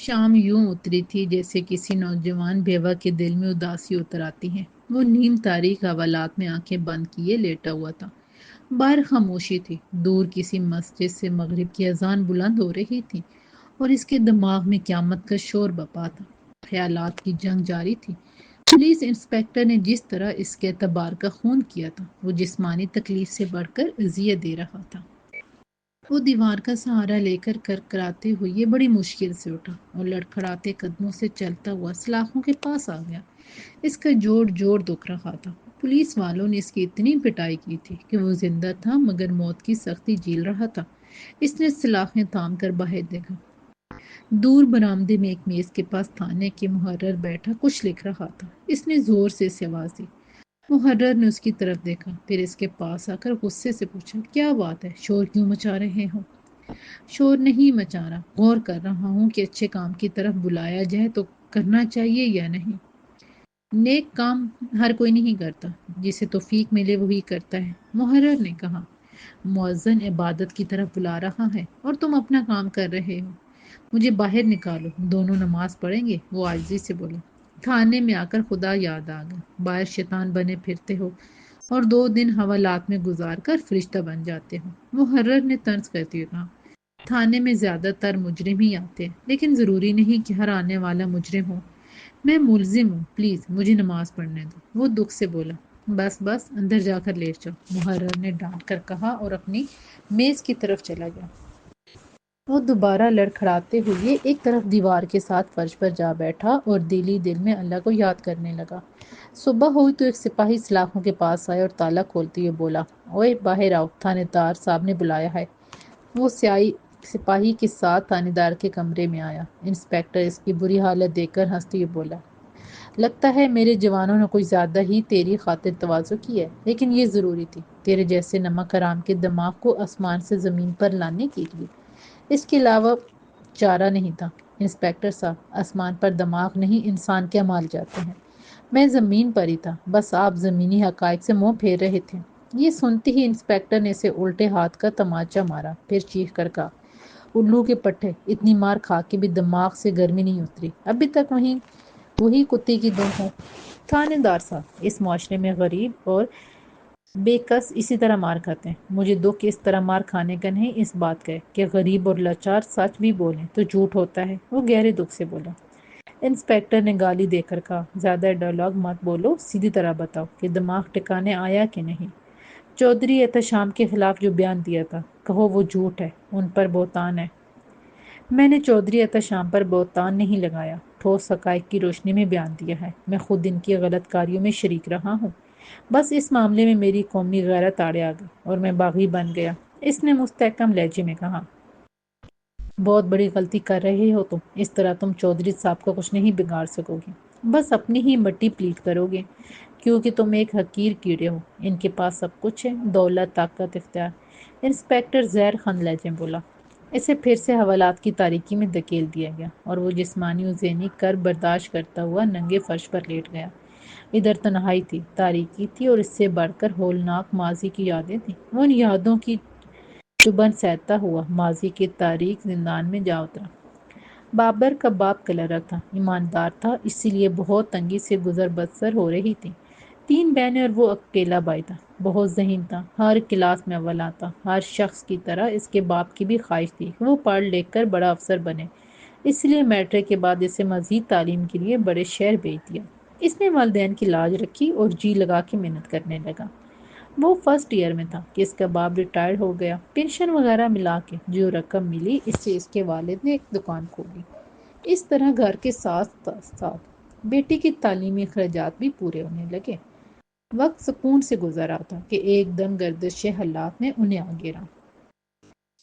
شام یوں اتری تھی جیسے کسی نوجوان بیوہ کے دل میں اداسی اتر آتی ہے۔ وہ نیم تاریک حوالات میں آنکھیں بند کیے لیٹا ہوا تھا۔ باہر خاموشی تھی۔ دور کسی مسجد سے مغرب کی اذان بلند ہو رہی تھی اور اس کے دماغ میں قیامت کا شور بپا تھا۔ خیالات کی جنگ جاری تھی۔ پولیس انسپکٹر نے جس طرح اس کے اعتبار کا خون کیا تھا وہ جسمانی تکلیف سے بڑھ کر اذیت دے رہا تھا۔ وہ دیوار کا سہارا لے کر کرکراتے ہوئے بڑی مشکل سے اٹھا اور لڑکھڑاتے قدموں سے چلتا ہوا سلاخوں کے پاس آ گیا۔ اس کا جوڑ جوڑ دکھ رہا تھا۔ پولیس والوں نے اس کی اتنی پٹائی کی تھی کہ وہ زندہ تھا مگر موت کی سختی جھیل رہا تھا۔ اس نے سلاخیں تھام کر باہر دیکھا۔ دور برآمدے میں ایک میز کے پاس تھانے کے محرر بیٹھا کچھ لکھ رہا تھا۔ اس نے زور سے اسے آواز دی۔ محرر نے اس کی طرف دیکھا، پھر اس کے پاس آ کر غصے سے پوچھا، کیا بات ہے؟ شور کیوں مچا رہے ہو؟ شور نہیں مچا رہا، غور کر رہا ہوں کہ اچھے کام کی طرف بلایا جائے تو کرنا چاہیے یا نہیں۔ نیک کام ہر کوئی نہیں کرتا، جسے توفیق ملے وہی کرتا ہے، محرر نے کہا۔ مؤذن عبادت کی طرف بلا رہا ہے اور تم اپنا کام کر رہے ہو۔ مجھے باہر نکالو، دونوں نماز پڑھیں گے، وہ عاجزی سے بولا۔ تھانے میں آ کر خدا یاد آ گیا۔ باہر شیطان بنے پھرتے ہو اور 2 دن حوالات میں گزار کر فرشتہ بن جاتے ہو، محرر نے طنز کرتے ہوئے کہا۔ تھانے میں زیادہ تر مجرم ہی آتے ہیں، لیکن ضروری نہیں کہ ہر آنے والا مجرم ہو۔ میں ملزم ہوں، پلیز مجھے نماز پڑھنے دو، وہ دکھ سے بولا۔ بس بس، اندر جا کر لیٹ جاؤ، محرر نے ڈانٹ کر کہا اور اپنی میز کی طرف چلا گیا۔ وہ دوبارہ لڑکھڑاتے ہوئے ایک طرف دیوار کے ساتھ فرش پر جا بیٹھا اور دل میں اللہ کو یاد کرنے لگا۔ صبح ہوئی تو ایک سپاہی سلاخوں کے پاس آیا اور تالا کھولتے ہوئے بولا، اوئے باہر آؤ، تھانے دار صاحب نے بلایا ہے۔ وہ سپاہی کے ساتھ تھانے دار کے کمرے میں آیا۔ انسپکٹر اس کی بری حالت دیکھ کر ہنستے ہوئے بولا، لگتا ہے میرے جوانوں نے کوئی زیادہ ہی تیری خاطر تواضع کی ہے، لیکن یہ ضروری تھی، تیرے جیسے نمک حرام کے دماغ کو آسمان سے زمین پر لانے کے لیے۔ اس کے علاوہ چارہ نہیں تھا۔ انسپکٹر صاحب، آسمان پر دماغ نہیں انسان کے اعمال جاتے ہیں۔ میں زمین پر ہی تھا، بس آپ زمینی حقائق سے منہ پھیر رہے تھے۔ یہ سنتے ہی انسپکٹر نے اسے الٹے ہاتھ کا تماچا مارا، پھر چیخ کر کہا، الو کے پٹھے، اتنی مار کھا کے بھی دماغ سے گرمی نہیں اتری، ابھی تک وہی کتے کی دم ہے۔ تھانے دار صاحب، اس معاشرے میں غریب اور بے کس اسی طرح مار کھاتے ہیں۔ مجھے دکھ اس طرح مار کھانے کا نہیں، اس بات کا ہے کہ غریب اور لاچار سچ بھی بولیں تو جھوٹ ہوتا ہے، وہ گہرے دکھ سے بولا۔ انسپکٹر نے گالی دے کر کہا، زیادہ ڈائلاگ مت بولو، سیدھی طرح بتاؤ کہ دماغ ٹھکانے آیا کہ نہیں۔ چودھری احتشام کے خلاف جو بیان دیا تھا، کہو وہ جھوٹ ہے، ان پر بہتان ہے۔ میں نے چودھری احتشام پر بہتان نہیں لگایا، ٹھوس حقائق کی روشنی میں بیان دیا ہے۔ میں خود ان کی غلط کاریوں میں شریک رہا ہوں، بس اس معاملے میں میری قومی غیرت آڑے آ گئی اور میں باغی بن گیا۔ اس نے مستحکم لہجے میں کہا، بہت بڑی غلطی کر رہے ہو تم، اس طرح تم چودھری صاحب کا کچھ نہیں بگاڑ سکو گے، بس اپنی ہی مٹی پلیت کرو گے، کیونکہ تم ایک حقیر کیڑے ہو۔ ان کے پاس سب کچھ ہے، دولت، طاقت، اختیار۔ انسپکٹر زہر خند لہجے میں بولا۔ اسے پھر سے حوالات کی تاریکی میں دھکیل دیا گیا اور وہ جسمانی و ذہنی کر برداشت کرتا ہوا ننگے فرش پر لیٹ گیا۔ ادھر تنہائی تھی، تاریکی تھی اور اس سے بڑھ کر ہولناک ماضی کی یادیں تھیں۔ وہ ان یادوں کی چبھن سہتا ہوا ماضی کے تاریک زندان میں جا اترا۔ بابر کا باپ کلرک تھا، ایماندار تھا، اسی لیے بہت تنگی سے گزر بسر ہو رہی تھی۔ 3 بہنیں اور وہ اکیلا بھائی تھا۔ بہت ذہین تھا، ہر کلاس میں اول آتا۔ ہر شخص کی طرح اس کے باپ کی بھی خواہش تھی کہ وہ پڑھ لکھ کر بڑا افسر بنے، اس لیے میٹرک کے بعد اسے مزید تعلیم کے لیے بڑے شہر بھیج دیا۔ اس نے والدین کی لاج رکھی اور جی لگا کے محنت کرنے لگا۔ وہ فرسٹ ایئر میں تھا کہ اس کا باپ ریٹائرڈ ہو گیا۔ پینشن وغیرہ ملا کے جو رقم ملی، اس سے اس کے والد نے ایک دکان کھولی۔ اس طرح گھر کے ساتھ ساتھ بیٹی کی تعلیمی اخراجات بھی پورے ہونے لگے۔ وقت سکون سے گزر رہا تھا کہ ایک دم گردش حالات نے انہیں آ گھیرا۔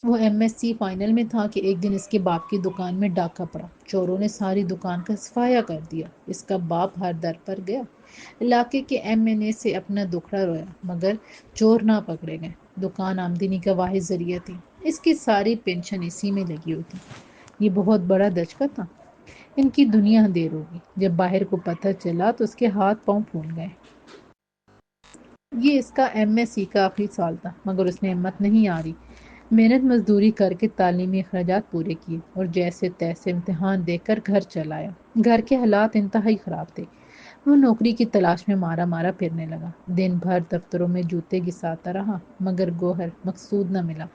وہ ایم ایس سی فائنل میں تھا کہ ایک دن اس کے باپ کی دکان میں ڈاکہ پڑا۔ چوروں نے ساری دکان کا صفایا کر دیا۔ اس کا باپ ہر در پر گیا، علاقے کے ایم این اے سے اپنا دکھڑا رویا، مگر چور نہ پکڑے گئے۔ دکان آمدنی کا واحد ذریعہ تھی، اس کی ساری پینشن اسی میں لگی ہوئی تھی۔ یہ بہت بڑا دھچکا تھا۔ ان کی دنیا اندھیر ہوگی۔ جب باہر کو پتہ چلا تو اس کے ہاتھ پاؤں پھول گئے۔ یہ اس کا ایم ایس سی کا آخری سال تھا، مگر اس نے ہمت نہیں ہاری۔ محنت مزدوری کر کے تعلیمی اخراجات پورے کیے اور جیسے تیسے امتحان دے کر گھر چل آیا۔ گھر کے حالات انتہائی خراب تھے۔ وہ نوکری کی تلاش میں مارا مارا پھرنے لگا، دن بھر دفتروں میں جوتے گھساتا رہا مگر گوہر مقصود نہ ملا۔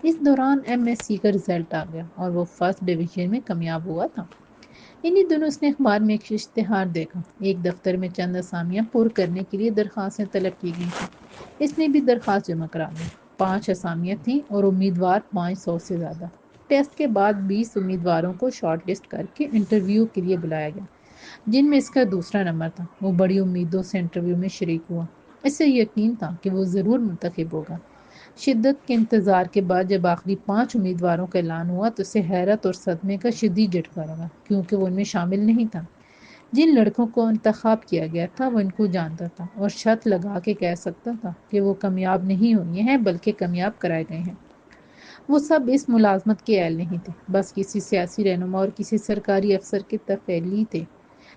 اس دوران MSc کا رزلٹ آ گیا اور وہ فرسٹ ڈویژن میں کامیاب ہوا تھا۔ انہی دنوں اس نے اخبار میں ایک اشتہار دیکھا، ایک دفتر میں چند اسامیاں پر کرنے کے لیے درخواستیں طلب کی گئی تھیں۔ اس نے بھی درخواست جمع کرا دی۔ 5 اسامیاں تھیں اور امیدوار 500 سے زیادہ۔ ٹیسٹ کے بعد 20 امیدواروں کو شارٹ لسٹ کر کے انٹرویو کے لیے بلایا گیا، جن میں اس کا دوسرا نمبر تھا۔ وہ بڑی امیدوں سے انٹرویو میں شریک ہوا، اسے یقین تھا کہ وہ ضرور منتخب ہوگا۔ شدت کے انتظار کے بعد جب آخری 5 امیدواروں کا اعلان ہوا تو اسے حیرت اور صدمے کا شدید جھٹکا لگا، کیونکہ وہ ان میں شامل نہیں تھا۔ جن لڑکوں کو انتخاب کیا گیا تھا وہ ان کو جانتا تھا اور شرط لگا کے کہہ سکتا تھا کہ وہ کامیاب نہیں ہوئے ہیں بلکہ کامیاب کرائے گئے ہیں۔ وہ سب اس ملازمت کے اہل نہیں تھے، بس کسی سیاسی رہنما اور کسی سرکاری افسر کے تفیلی تھے،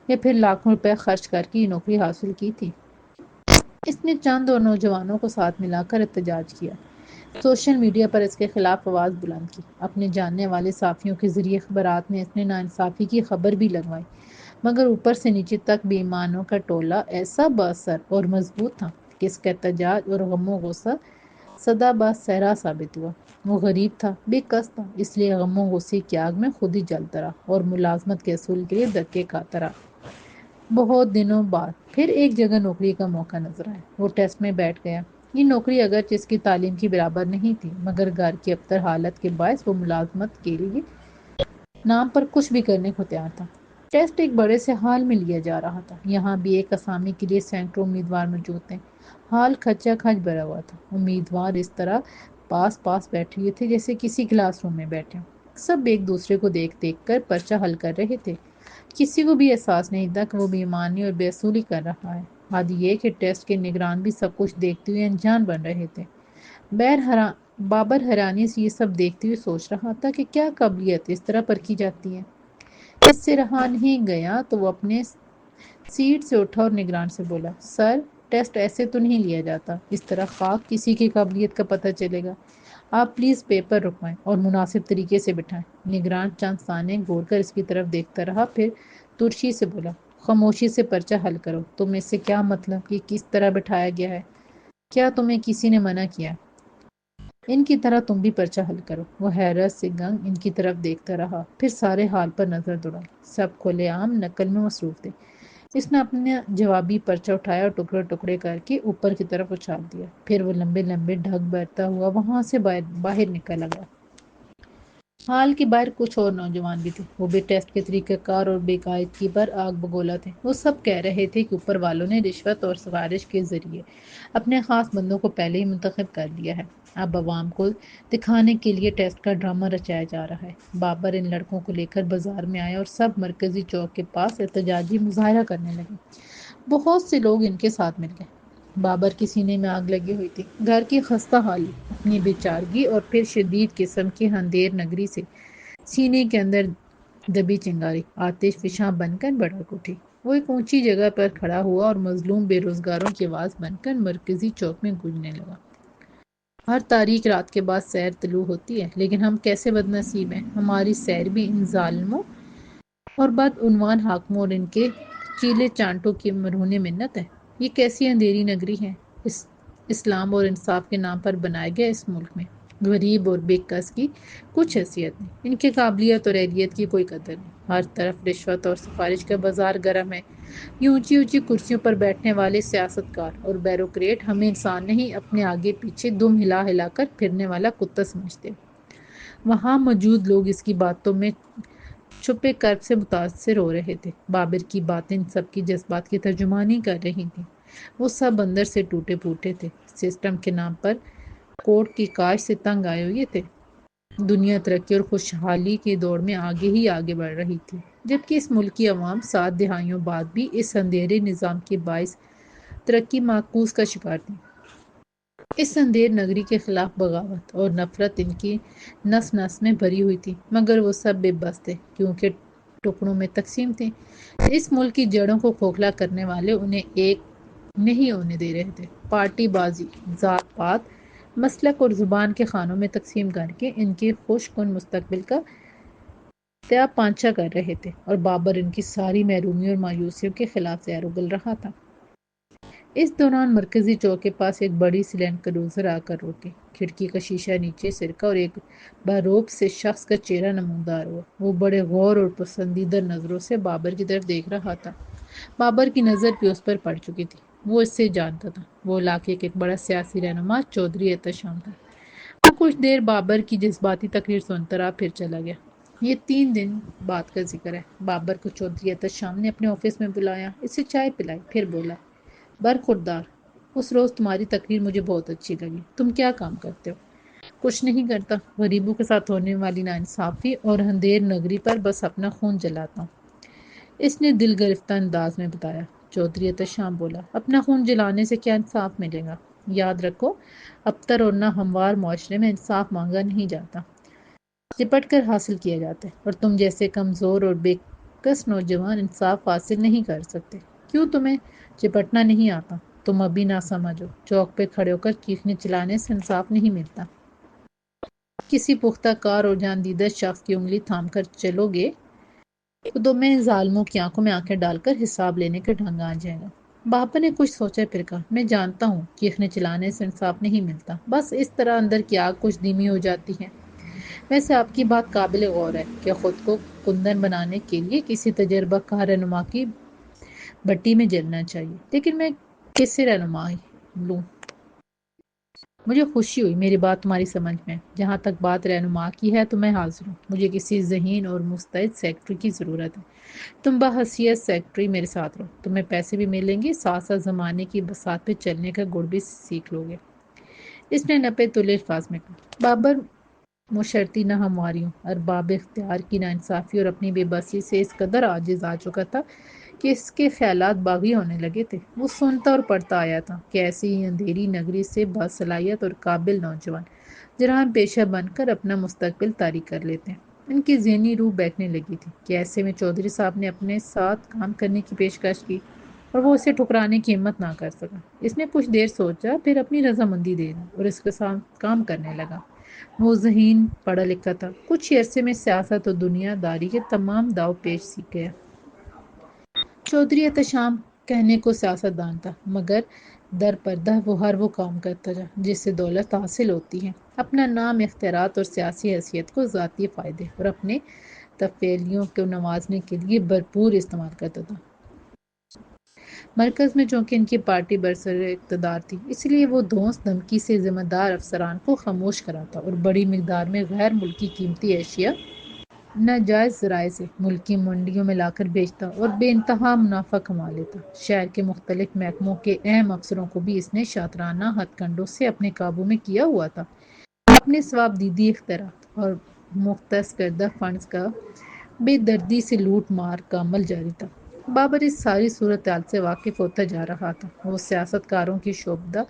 یا پھر لاکھوں روپے خرچ کر کے یہ نوکری حاصل کی تھی۔ اس نے چند اور نوجوانوں کو ساتھ ملا کر احتجاج کیا، سوشل میڈیا پر اس کے خلاف آواز بلند کی، اپنے جاننے والے صحافیوں کے ذریعے اخبارات میں اس نے ناانصافی کی خبر بھی لگوائی، مگر اوپر سے نیچے تک بے ایمانوں کا ٹولہ ایسا بااثر اور مضبوط تھا کہ اس کا احتجاج اور غم و غصہ سدا صحرا ثابت ہوا۔ وہ غریب تھا، بے کس تھا، اس لیے غم و غصے کی آگ میں خود ہی جلتا رہا اور ملازمت کے اصول کے لیے دھکے کھاتا رہا۔ بہت دنوں بعد پھر ایک جگہ نوکری کا موقع نظر آیا۔ وہ ٹیسٹ میں بیٹھ گیا۔ یہ نوکری اگرچہ اس کی تعلیم کی برابر نہیں تھی، مگر گھر کی ابتر حالت کے باعث وہ ملازمت کے لیے نام پر کچھ بھی کرنے کو تیار تھا۔ ٹیسٹ ایک بڑے سے ہال میں لیا جا رہا تھا۔ یہاں بھی ایک اسامی کے لیے سینکڑوں امیدوار موجود تھے۔ ہال کھچا کھچ بھرا ہوا تھا۔ امیدوار اس طرح پاس پاس بیٹھے ہوئے تھے جیسے کسی کلاس روم میں بیٹھے ہوں۔ سب ایک دوسرے کو دیکھ دیکھ کر پرچہ حل کر رہے تھے۔ کسی کو بھی احساس نہیں تھا کہ وہ بے ایمانی اور بے اصولی کر رہا ہے۔ حد یہ کہ ٹیسٹ کے نگران بھی سب کچھ دیکھتے ہوئے انجان بن رہے تھے۔ بابر حیرانی سے یہ سب دیکھتے ہوئے سوچ رہا تھا کہ کیا قابلیت اس طرح پرکھی جاتی ہے۔ اس سے رہا نہیں گیا تو وہ اپنے سیٹ سے اٹھا اور نگران سے بولا، سر، ٹیسٹ ایسے تو نہیں لیا جاتا، اس طرح خاک کسی کی قابلیت کا پتہ چلے گا۔ آپ پلیز پیپر رکوائیں اور مناسب طریقے سے بٹھائیں۔ نگران چند ثانیے گھور کر اس کی طرف دیکھتا رہا، پھر ترشی سے بولا، خاموشی سے پرچہ حل کرو۔ تم اس سے کیا مطلب، یہ کس طرح بٹھایا گیا ہے؟ کیا تمہیں کسی نے منع کیا؟ ان کی طرح تم بھی پرچہ حل کرو۔ وہ حیرت سے گنگ ان کی طرف دیکھتا رہا، پھر سارے حال پر نظر دوڑائی۔ سب کھلے عام نقل میں مصروف تھے۔ اس نے اپنا جوابی پرچہ اٹھایا اور ٹکڑے ٹکڑے کر کے اوپر کی طرف اچھال دیا، پھر وہ لمبے لمبے ڈھگ بھرتا ہوا وہاں سے باہر نکل گیا۔ حال کے باہر کچھ اور نوجوان بھی تھے، وہ بھی ٹیسٹ کے طریقہ کار اور بے قاعدگی پر آگ بگولا تھے۔ وہ سب کہہ رہے تھے کہ اوپر والوں نے رشوت اور سفارش کے ذریعے اپنے خاص بندوں کو پہلے ہی منتخب کر لیا ہے۔ اب عوام کو دکھانے کے لیے ٹیسٹ کا ڈرامہ رچایا جا رہا ہے۔ بابر ان لڑکوں کو لے کر بازار میں آیا اور سب مرکزی چوک کے پاس احتجاجی مظاہرہ کرنے لگے۔ بہت سے لوگ ان کے ساتھ مل گئے۔ بابر کے سینے میں آگ لگی ہوئی تھی۔ گھر کی خستہ حالی، اپنی بے چارگی اور پھر شدید قسم کی اندھیر نگری سے سینے کے اندر دبی چنگاری آتش فشاں بن کر بھڑک اٹھی۔ وہ ایک اونچی جگہ پر کھڑا ہوا اور مظلوم بے روزگاروں کی آواز بن کر مرکزی چوک میں گونجنے لگا۔ ہر تاریک رات کے بعد سحر طلوع ہوتی ہے، لیکن ہم کیسے بد نصیب ہیں، ہماری سحر بھی ان ظالموں اور بدعنوان حاکموں اور ان کے چیلے چانٹوں کی مرہون منت ہے۔ یہ کیسی اندھیری نگری ہے، اسلام اور انصاف کے نام پر بنائے گئے اس ملک میں غریب اور بے کس کی کچھ حیثیت نہیں، ان کی قابلیت اور اہلیت کی کوئی قدر نہیں۔ ہر طرف رشوت اور سفارش کا بازار گرم ہے۔ یہ اونچی اونچی کرسیوں پر بیٹھنے والے سیاستکار اور بیوروکریٹ ہمیں انسان نہیں، اپنے آگے پیچھے دم ہلا ہلا کر پھرنے والا کتا سمجھتے۔ وہاں موجود لوگ اس کی باتوں میں چھپے کرب سے متاثر ہو رہے تھے۔ بابر کی باتیں ان سب کی جذبات کی ترجمانی کر رہی تھیں۔ وہ سب اندر سے ٹوٹے پھوٹے تھے، سسٹم کے نام پر کوٹ کی کاش سے تنگ آئے ہوئے تھے۔ دنیا ترقی اور خوشحالی کی دوڑ میں آگے ہی آگے بڑھ رہی تھی، جبکہ اس ملک کی عوام 7 دہائیوں بعد بھی اس اندھیرے نظام کے باعث ترقی معکوس کا شکار تھی۔ اس اندھیر نگری کے خلاف بغاوت اور نفرت ان کی نس نس میں بھری ہوئی تھی، مگر وہ سب بے بس تھے کیونکہ ٹکڑوں میں تقسیم تھے۔ اس ملک کی جڑوں کو کھوکھلا کرنے والے انہیں ایک نہیں ہونے دے رہے تھے۔ پارٹی بازی، ذات پات مسلک اور زبان کے خانوں میں تقسیم کر کے ان کی خوش کن مستقبل کا تیا پانچا کر رہے تھے، اور بابر ان کی ساری محرومیوں اور مایوسیوں کے خلاف زہر اگل رہا تھا۔ اس دوران مرکزی چوک کے پاس ایک بڑی سی لینڈ کروزر آ کر روکی۔ کھڑکی کا شیشہ نیچے سرکا اور ایک باروب سے شخص کا چہرہ نمودار ہوا۔ وہ بڑے غور اور پسندیدہ نظروں سے بابر کی طرف دیکھ رہا تھا۔ بابر کی نظر بھی اس پر پڑ چکی تھی۔ وہ اس سے جانتا تھا، وہ علاقے کا ایک بڑا سیاسی رہنما چودھری احتشام تھا۔ وہ کچھ دیر بابر کی جذباتی تقریر سنتا رہا، پھر چلا گیا۔ یہ 3 دن بعد کا ذکر ہے۔ بابر کو چودھری احتشام نے اپنے آفس میں بلایا، اسے چائے پلائی، پھر بولا، برخوردار، اس روز تمہاری تقریر مجھے بہت اچھی لگی۔ تم کیا کام کرتے ہو؟ کچھ نہیں کرتا، غریبوں کے ساتھ ہونے والی ناانصافی اور اندھیر نگری پر بس اپنا خون جلاتا ہوں، اس نے دل گرفتہ انداز میں بتایا۔ چودھری احتشام بولا، اپنا خون جلانے سے کیا انصاف ملے گا؟ یاد رکھو، ابتر اور نہ ہموار معاشرے میں انصاف مانگا نہیں جاتا، چپٹ کر حاصل کیا جاتا ہے، اور تم جیسے کمزور اور بے کس نوجوان انصاف حاصل نہیں کر سکتے۔ کیوں تمہیں چپٹنا نہیں آتا؟ تم ابھی نہ سمجھو، چوک پہ کھڑے ہو کر چیخنے چلانے سے انصاف نہیں ملتا۔ کسی پختہ کار اور جاندیدہ شخص کی انگلی تھام کر چلو گے تو تمہیں ظالموں کی آنکھوں میں آنکھیں ڈال کر حساب لینے کا ڈھنگ آ جائے گا۔ بابا نے کچھ سوچا، پھر کہا، میں جانتا ہوں چیخنے چلانے سے انصاف نہیں ملتا، بس اس طرح اندر کی آگ کچھ دھیمی ہو جاتی ہے۔ ویسے آپ کی بات قابل غور ہے کہ خود کو کندن بنانے کے لیے کسی تجربہ کار رہنما کی بھٹی میں جلنا چاہیے، لیکن میں کس سے رہنمائی لوں؟ مجھے خوشی ہوئی میری بات تمہاری سمجھ میں۔ جہاں تک بات رہنما کی ہے تو میں حاضر ہوں۔ مجھے کسی ذہین اور مستعد سیکرٹری کی ضرورت ہے۔ تم بحیثیت سیکرٹری میرے ساتھ رہو، تمہیں پیسے بھی ملیں گے، ساتھ ساتھ زمانے کی بساط پہ چلنے کا گڑ بھی سیکھ لو گے، اس نے نپے تلے الفاظ میں کہا۔ بابر مشرتی نہ ہمواریوں، ارباب اختیار کی ناانصافی اور اپنی بے بسی سے اس قدر عاجز آ چکا تھا کہ اس کے خیالات باغی ہونے لگے تھے۔ وہ سنتا اور پڑھتا آیا تھا کہ ایسی ہی اندھیری نگری سے باصلاحیت اور قابل نوجوان جرائم پیشہ بن کر اپنا مستقبل طاری کر لیتے ہیں۔ ان کی ذہنی روح بہکنے لگی تھی کہ ایسے میں چودھری صاحب نے اپنے ساتھ کام کرنے کی پیشکش کی اور وہ اسے ٹھکرانے کی ہمت نہ کر سکا۔ اس نے کچھ دیر سوچا، پھر اپنی رضامندی دے دی اور اس کے ساتھ کام کرنے لگا۔ وہ ذہین پڑھا لکھا تھا، کچھ عرصے میں سیاست اور دنیا داری کے تمام داؤ پیچ سیکھ گیا۔ چودھری احتشام کہنے کو سیاستدان تھا، مگر در پردہ وہ ہر وہ کام کرتا تھا جس سے دولت حاصل ہوتی ہے، اپنا نام، اختیارات اور سیاسی حیثیت کو ذاتی فائدے اور اپنے تفیلیوں کو نوازنے کے لیے بھرپور استعمال کرتا تھا۔ مرکز میں چونکہ ان کی پارٹی برسر اقتدار تھی، اس لیے وہ دھونس دھمکی سے ذمہ دار افسران کو خاموش کراتا اور بڑی مقدار میں غیر ملکی قیمتی اشیاء ناجائز ذرائع سے ملکی منڈیوں میں لا کر بیچتا اور بے انتہا منافع کما لیتا۔ شہر کے مختلف محکموں کے اہم افسروں کو بھی اس نے شاطرانہ ہتھ کنڈوں سے اپنے قابو میں کیا ہوا تھا۔ اپنے ثواب دیدی اختیارات اور مختص کردہ فنڈز کا بے دردی سے لوٹ مار کا عمل جاری تھا۔ بابر اس ساری صورتحال سے واقف ہوتا جا رہا تھا۔ وہ سیاست کاروں کی شعبدہ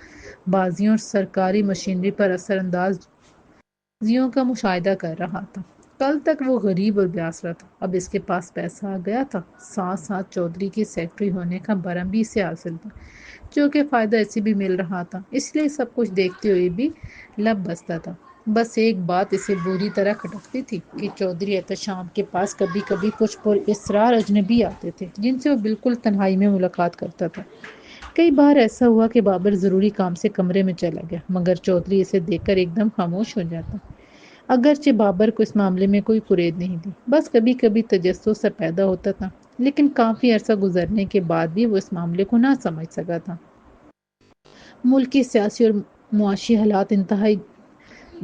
بازیوں اور سرکاری مشینری پر اثر اندازیوں کا مشاہدہ کر رہا تھا۔ کل تک وہ غریب اور بے آسرا تھا، اب اس کے پاس پیسہ آ گیا تھا، ساتھ ساتھ چودھری کی سیکرٹری ہونے کا برم بھی اسے حاصل تھا، جو کہ فائدہ اسے بھی مل رہا تھا، اس لیے سب کچھ دیکھتے ہوئے بھی لب بستا تھا۔ بس ایک بات اسے بری طرح کھٹکتی تھی کہ چودھری احتشام کے پاس کبھی کبھی کچھ پر اسرار اجنبی آتے تھے جن سے وہ بالکل تنہائی میں ملاقات کرتا تھا۔ کئی بار ایسا ہوا کہ بابر ضروری کام سے کمرے میں چلا گیا، مگر چودھری اسے دیکھ کر ایک دم خاموش ہو جاتا۔ اگرچہ بابر کو اس معاملے میں کوئی قرید نہیں تھی، بس کبھی کبھی تجسس سا پیدا ہوتا تھا، لیکن کافی عرصہ گزرنے کے بعد بھی وہ اس معاملے کو نہ سمجھ سکا تھا۔ ملک کے سیاسی اور معاشی حالات انتہائی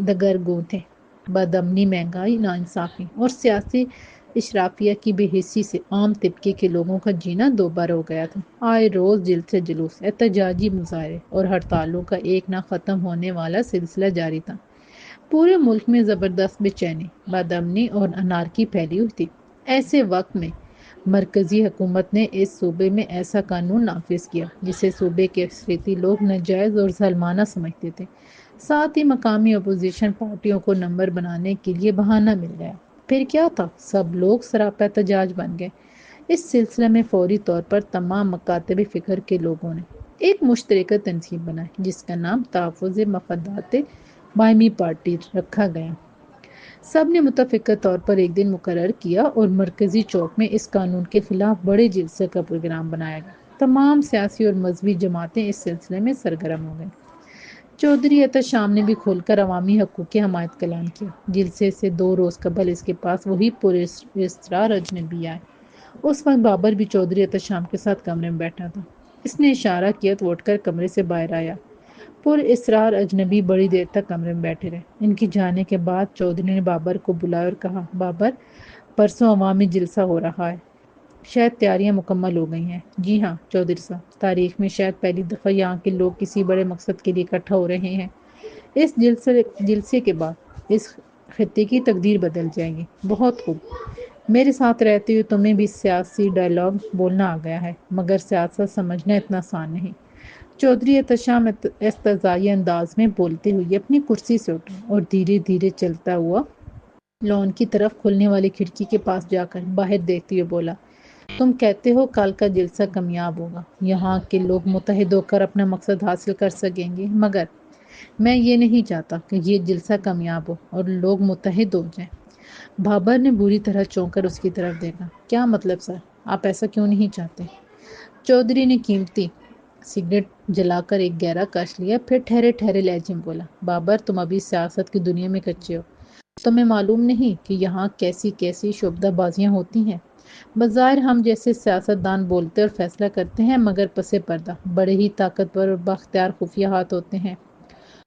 دگرگوں تھے۔ بدامنی، مہنگائی، ناانصافی اور سیاسی اشرافیہ کی بے حسی سے عام طبقے کے لوگوں کا جینا دوبر ہو گیا تھا۔ آئے روز جلسے سے جلوس، احتجاجی مظاہرے اور ہڑتالوں کا ایک نہ ختم ہونے والا سلسلہ جاری تھا۔ پورے ملک میں زبردست بے چینی، بدامنی اور انارکی پھیلی ہوئی تھی۔ ایسے وقت میں مرکزی حکومت نے اس صوبے میں ایسا قانون نافذ کیا جسے صوبے کے اکثریتی لوگ ناجائز اور ظالمانہ سمجھتے تھے۔ ساتھ ہی مقامی اپوزیشن پارٹیوں کو نمبر بنانے کے لیے بہانہ مل گیا۔ پھر کیا تھا، سب لوگ سراپا احتجاج بن گئے۔ اس سلسلے میں فوری طور پر تمام مکاتب فکر کے لوگوں نے ایک مشترکہ تنظیم بنائے جس کا نام تحفظ مفادات باہمی پارٹی رکھا گیا۔ سب نے متفقہ طور پر ایک دن مقرر کیا اور مرکزی چوک میں اس قانون کے خلاف بڑے جلسے کا پروگرام بنایا گیا۔ تمام سیاسی اور مذہبی جماعتیں اس سلسلے میں سرگرم ہو گئیں۔ چودھری عطا شام نے بھی کھول کر عوامی حقوق کی حمایت کا اعلان کیا۔ جلسے سے 2 روز قبل اس کے پاس وہی اسرار اجنبی آئے۔ اس وقت بابر بھی چودھری عطا شام کے ساتھ کمرے میں بیٹھا تھا۔ اس نے اشارہ کیا تو اٹھ کر کمرے سے باہر آیا۔ اسرار اجنبی بڑی دیر تک کمرے میں بیٹھے رہے۔ ان کی جانے کے بعد چودھری نے بابر کو بلایا اور کہا، بابر، پرسوں عوامی جلسہ ہو رہا ہے، شاید تیاریاں مکمل ہو گئی ہیں؟ جی ہاں چودھری صاحب، تاریخ میں شاید پہلی دفعہ یہاں کے لوگ کسی بڑے مقصد کے لیے اکٹھا ہو رہے ہیں۔ اس جلسے کے بعد اس خطے کی تقدیر بدل جائے گی۔ بہت خوب، میرے ساتھ رہتے ہوئے تمہیں بھی سیاسی ڈائیلاگ بولنا آ گیا ہے، مگر سیاست سمجھنا اتنا آسان نہیں۔ چودھری احتشام استہزائی انداز میں بولتے ہوئے اپنی کرسی سے اٹھا اور دھیرے دھیرے چلتا ہوا لان کی طرف کھلنے والی کھڑکی کے پاس جا کر باہر دیکھتے ہوئے بولا، تم کہتے ہو کل کا جلسہ کامیاب ہوگا، یہاں کے لوگ متحد ہو کر اپنا مقصد حاصل کر سکیں گے، مگر میں یہ نہیں چاہتا کہ یہ جلسہ کامیاب ہو اور لوگ متحد ہو جائیں۔ بابر نے بری طرح چونک کر اس کی طرف دیکھا۔ کیا مطلب سر؟ آپ ایسا کیوں نہیں چاہتے؟ چودھری نے قیمتی سگریٹ جلا کر ایک گہرا کش لیا، پھر ٹھہرے ٹھہرے لہجے میں بولا، بابر، تم ابھی سیاست کی دنیا میں کچے ہو، تمہیں معلوم نہیں کہ یہاں کیسی کیسی شعبدہ بازیاں ہوتی ہیں۔ بظاہر ہم جیسے سیاستدان بولتے اور فیصلہ کرتے ہیں، مگر پس پردہ بڑے ہی طاقتور اور بااختیار خفیہ ہاتھ ہوتے ہیں،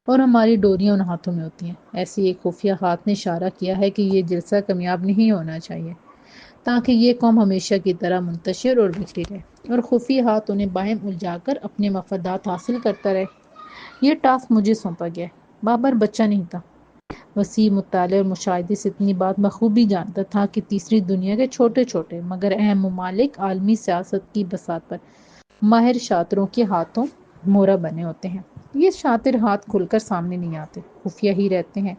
اور ہماری ڈوریاں ان ہاتھوں میں ہوتی ہیں۔ ایسی ایک خفیہ ہاتھ نے اشارہ کیا ہے کہ یہ جلسہ کامیاب نہیں ہونا چاہیے، تاکہ یہ قوم ہمیشہ کی طرح منتشر اور بکھری رہے اور خفیہ ہاتھ انہیں باہم الجھا کر اپنے مفادات حاصل کرتا رہے۔ یہ ٹاسک مجھے سونپا گیا ہے۔ بابر بچہ نہیں تھا، وسیع مطالعے اور مشاہدے سے اتنی بات بخوبی جانتا تھا کہ تیسری دنیا کے چھوٹے چھوٹے مگر اہم ممالک عالمی سیاست کی بساط پر ماہر شاطروں کے ہاتھوں مورا بنے ہوتے ہیں۔ یہ شاطر ہاتھ کھل کر سامنے نہیں آتے، خفیہ ہی رہتے ہیں۔